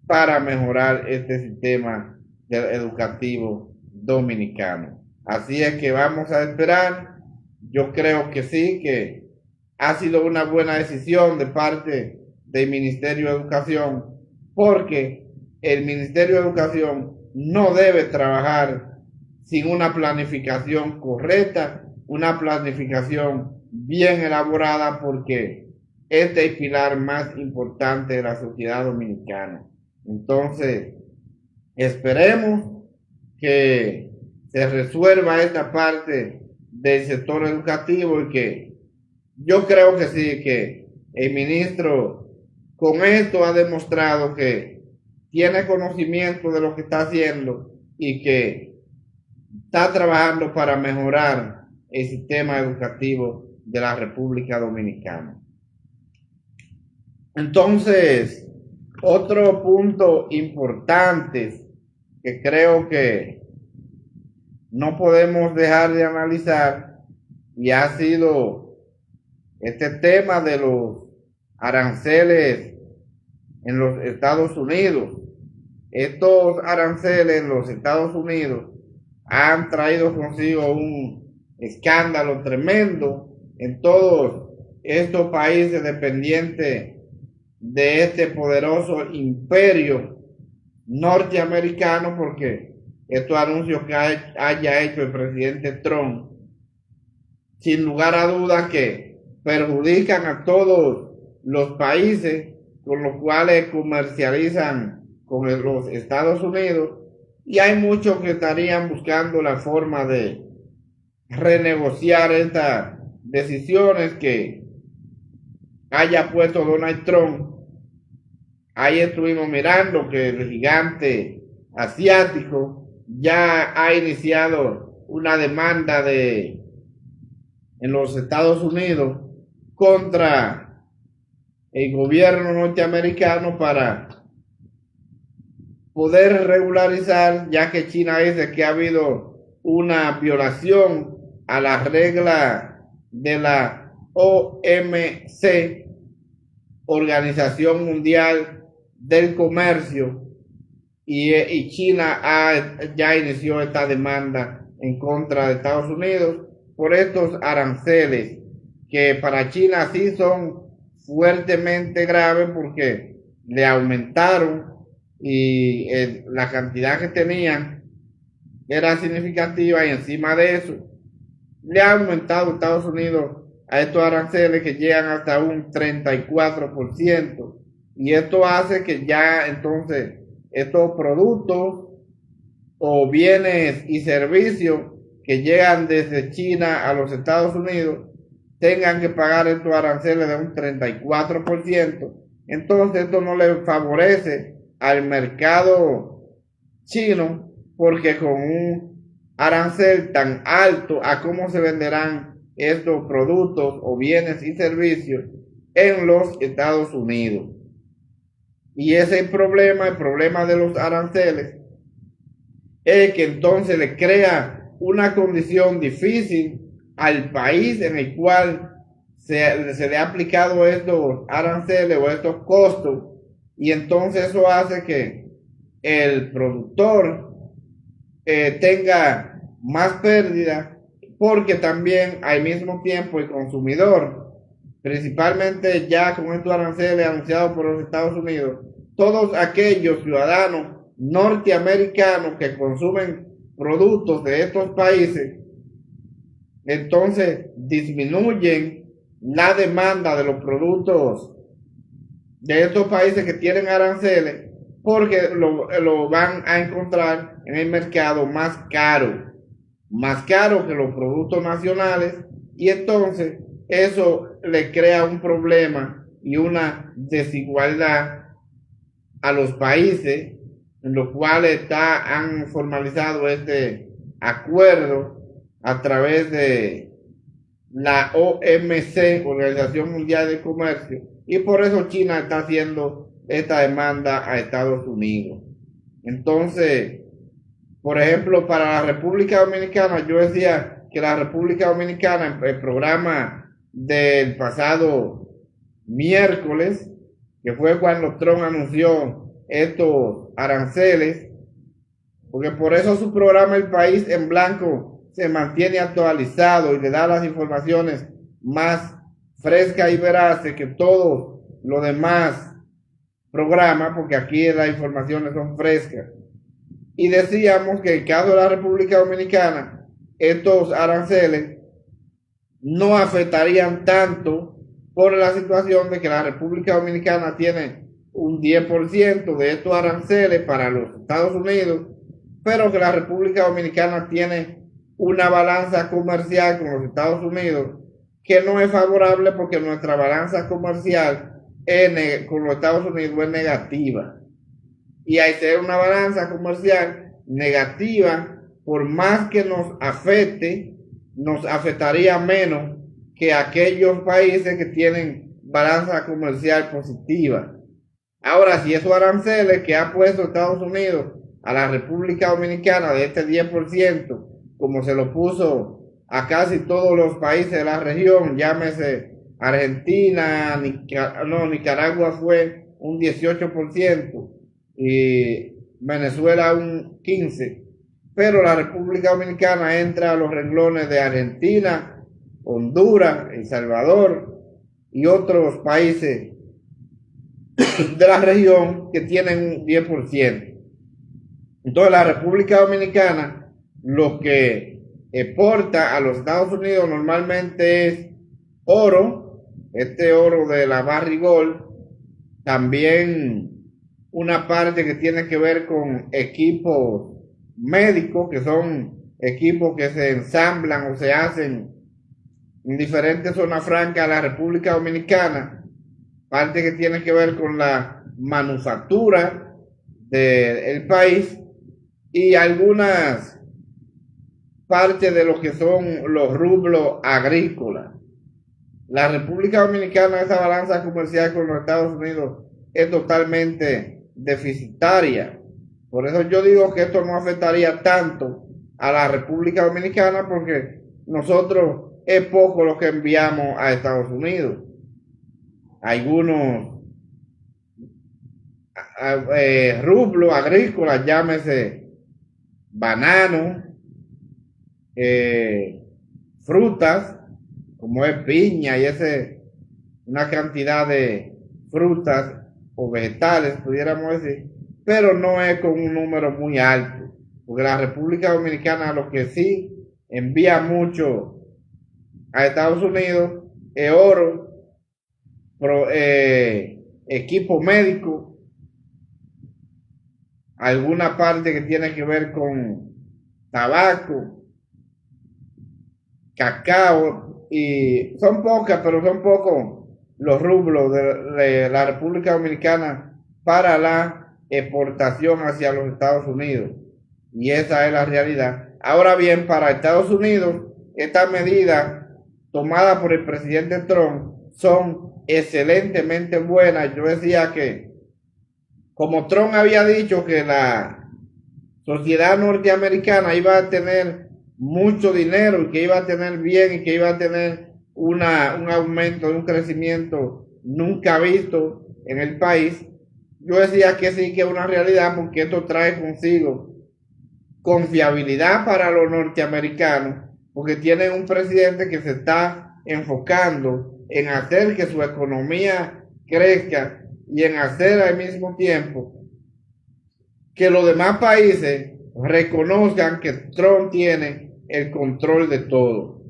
para mejorar este sistema educativo dominicano. Así es que vamos a esperar. Yo creo que sí, que ha sido una buena decisión de parte del Ministerio de Educación, porque el Ministerio de Educación no debe trabajar sin una planificación correcta, una planificación bien elaborada, porque este es el pilar más importante de la sociedad dominicana. Entonces, esperemos que se resuelva esta parte del sector educativo, y que yo creo que sí, que el ministro con esto ha demostrado que tiene conocimiento de lo que está haciendo y que está trabajando para mejorar el sistema educativo de la República Dominicana. Entonces, otro punto importante que creo que no podemos dejar de analizar, y ha sido este tema de los aranceles en los Estados Unidos. Estos aranceles en los Estados Unidos han traído consigo un escándalo tremendo en todos estos países dependientes de este poderoso imperio norteamericano, porque estos anuncios que haya hecho el presidente Trump, sin lugar a dudas que perjudican a todos los países con los cuales comercializan con los Estados Unidos, y hay muchos que estarían buscando la forma de renegociar estas decisiones que haya puesto Donald Trump. Ahí estuvimos mirando que el gigante asiático ya ha iniciado una demanda en los Estados Unidos contra el gobierno norteamericano para poder regularizar, ya que China dice que ha habido una violación a la regla de la OMC, Organización Mundial del Comercio, y China ya inició esta demanda en contra de Estados Unidos por estos aranceles, que para China sí son fuertemente graves porque le aumentaron, y la cantidad que tenían era significativa, y encima de eso le ha aumentado Estados Unidos a estos aranceles que llegan hasta un 34%, y esto hace que ya entonces estos productos o bienes y servicios que llegan desde China a los Estados Unidos tengan que pagar estos aranceles de un 34%. Entonces esto no le favorece al mercado chino, porque con un arancel tan alto a cómo se venderán estos productos o bienes y servicios en los Estados Unidos. Y ese el problema de los aranceles es que entonces le crea una condición difícil al país en el cual se le ha aplicado estos aranceles o estos costos, y entonces eso hace que el productor tenga más pérdida, porque también al mismo tiempo el consumidor, principalmente ya con estos aranceles anunciados por los Estados Unidos, todos aquellos ciudadanos norteamericanos que consumen productos de estos países, entonces disminuyen la demanda de los productos de estos países que tienen aranceles, porque lo van a encontrar en el mercado más caro que los productos nacionales, y entonces eso le crea un problema y una desigualdad a los países en los cuales han formalizado este acuerdo a través de la OMC, Organización Mundial de Comercio, y por eso China está haciendo esta demanda a Estados Unidos. Entonces, por ejemplo, para la República Dominicana, yo decía que la República Dominicana, el programa del pasado miércoles, que fue cuando Trump anunció estos aranceles, porque por eso su programa El País en Blanco se mantiene actualizado y le da las informaciones más frescas y veraces que todos los demás programas, porque aquí las informaciones son frescas. Y decíamos que en el caso de la República Dominicana, estos aranceles no afectarían tanto por la situación de que la República Dominicana tiene un 10% de estos aranceles para los Estados Unidos, pero que la República Dominicana tiene una balanza comercial con los Estados Unidos que no es favorable, porque nuestra balanza comercial con los Estados Unidos es negativa. Y al ser una balanza comercial negativa, por más que nos afecte, nos afectaría menos que aquellos países que tienen balanza comercial positiva. Ahora, si esos aranceles que ha puesto Estados Unidos a la República Dominicana de este 10%, como se lo puso a casi todos los países de la región, llámese Argentina, Nicaragua fue un 18% y Venezuela un 15%, pero la República Dominicana entra a los renglones de Argentina, Honduras, El Salvador y otros países de la región que tienen un 10%. Entonces la República Dominicana lo que exporta a los Estados Unidos normalmente es oro, este oro de la Barrigold, también una parte que tiene que ver con equipos médicos, que son equipos que se ensamblan o se hacen en diferentes zonas francas de la República Dominicana, parte que tiene que ver con la manufactura del país, y algunas partes de lo que son los rublos agrícolas. La República Dominicana, esa balanza comercial con los Estados Unidos es totalmente deficitaria. Por eso yo digo que esto no afectaría tanto a la República Dominicana, porque nosotros es poco lo que enviamos a Estados Unidos. Algunos rublos agrícolas, llámese banano, frutas como es piña y una cantidad de frutas o vegetales, pudiéramos decir, pero no es con un número muy alto, porque la República Dominicana lo que sí envía mucho a Estados Unidos es oro, equipo médico, alguna parte que tiene que ver con tabaco cacao, y son pocas, pero son pocos los rublos de la República Dominicana para la exportación hacia los Estados Unidos. Y esa es la realidad. Ahora bien, para Estados Unidos, estas medidas tomadas por el presidente Trump son excelentemente buenas. Yo decía que, como Trump había dicho que la sociedad norteamericana iba a tener mucho dinero y que iba a tener bien y que iba a tener un aumento, un crecimiento nunca visto en el país, yo decía que sí que es una realidad, porque esto trae consigo confiabilidad para los norteamericanos, porque tienen un presidente que se está enfocando en hacer que su economía crezca y en hacer al mismo tiempo que los demás países reconozcan que Trump tiene el control de todo.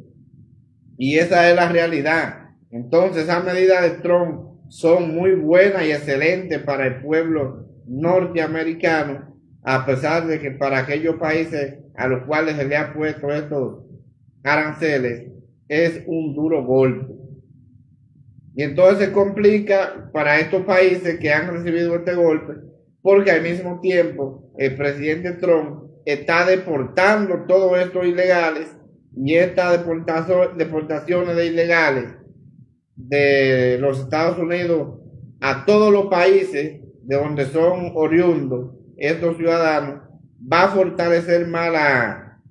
Y esa es la realidad. Entonces, esas medidas de Trump son muy buenas y excelentes para el pueblo norteamericano, a pesar de que para aquellos países a los cuales se le ha puesto estos aranceles es un duro golpe. Y entonces se complica para estos países que han recibido este golpe, porque al mismo tiempo el presidente Trump está deportando todos estos ilegales, y estas deportaciones de ilegales de los Estados Unidos a todos los países de donde son oriundos estos ciudadanos va a fortalecer más la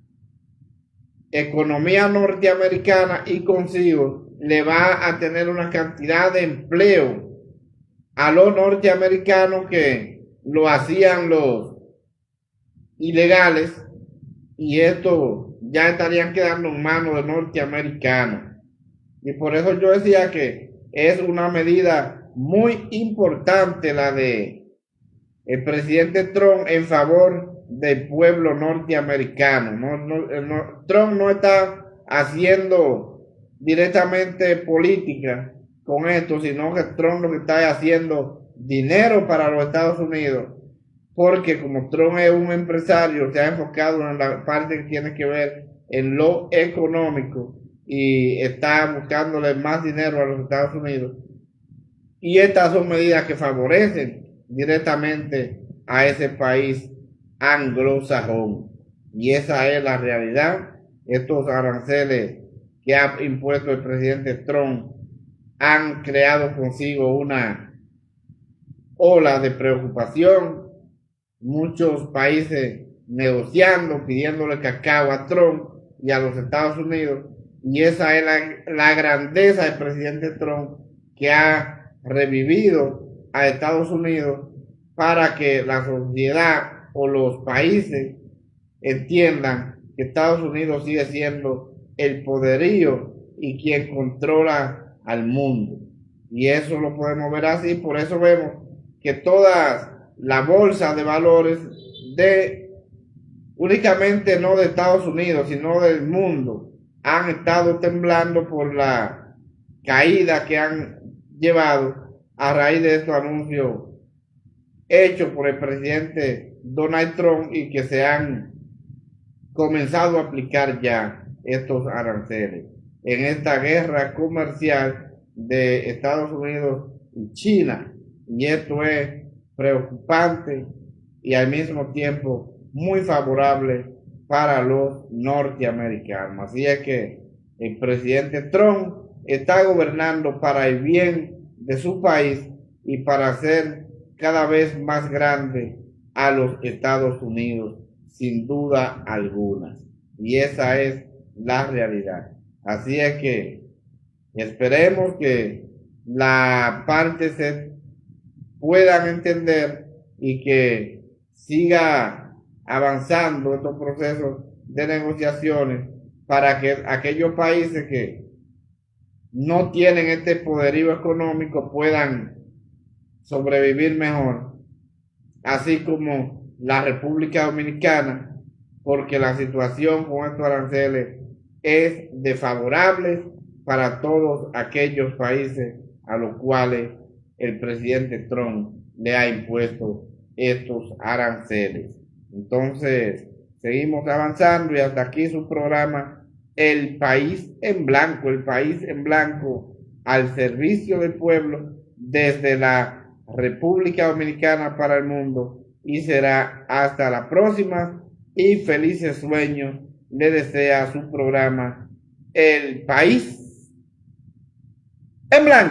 economía norteamericana, y consigo le va a tener una cantidad de empleo a los norteamericanos que lo hacían los ilegales, y esto ya estarían quedando en manos de norteamericanos. Y por eso yo decía que es una medida muy importante la de el presidente Trump en favor del pueblo norteamericano. Trump no está haciendo directamente política con esto, sino que Trump lo que está haciendo dinero para los Estados Unidos, porque como Trump es un empresario, se ha enfocado en la parte que tiene que ver en lo económico y está buscándole más dinero a los Estados Unidos. Y estas son medidas que favorecen directamente a ese país anglosajón. Y esa es la realidad. Estos aranceles que ha impuesto el presidente Trump han creado consigo una ola de preocupación. Muchos países negociando, pidiéndole cacao a Trump y a los Estados Unidos. Y esa es la grandeza del presidente Trump, que ha revivido a Estados Unidos para que la sociedad o los países entiendan que Estados Unidos sigue siendo el poderío y quien controla al mundo. Y eso lo podemos ver así. Por eso vemos que todas las bolsas de valores únicamente no de Estados Unidos, sino del mundo, han estado temblando por la caída que han llevado a raíz de estos anuncios hechos por el presidente Donald Trump, y que se han comenzado a aplicar ya estos aranceles en esta guerra comercial de Estados Unidos y China. Y esto es preocupante y al mismo tiempo muy favorable para los norteamericanos. Así es que el presidente Trump está gobernando para el bien de su país y para hacer cada vez más grande a los Estados Unidos, sin duda alguna. Y esa es la realidad. Así es que esperemos que la parte se puedan entender y que siga avanzando estos procesos de negociaciones, para que aquellos países que no tienen este poderío económico puedan sobrevivir mejor, así como la República Dominicana, porque la situación con estos aranceles es desfavorable para todos aquellos países a los cuales el presidente Trump le ha impuesto estos aranceles. Entonces, seguimos avanzando, y hasta aquí su programa el país en blanco, al servicio del pueblo desde la República Dominicana para el mundo, y será hasta la próxima y felices sueños le desea su programa El País en Blanco.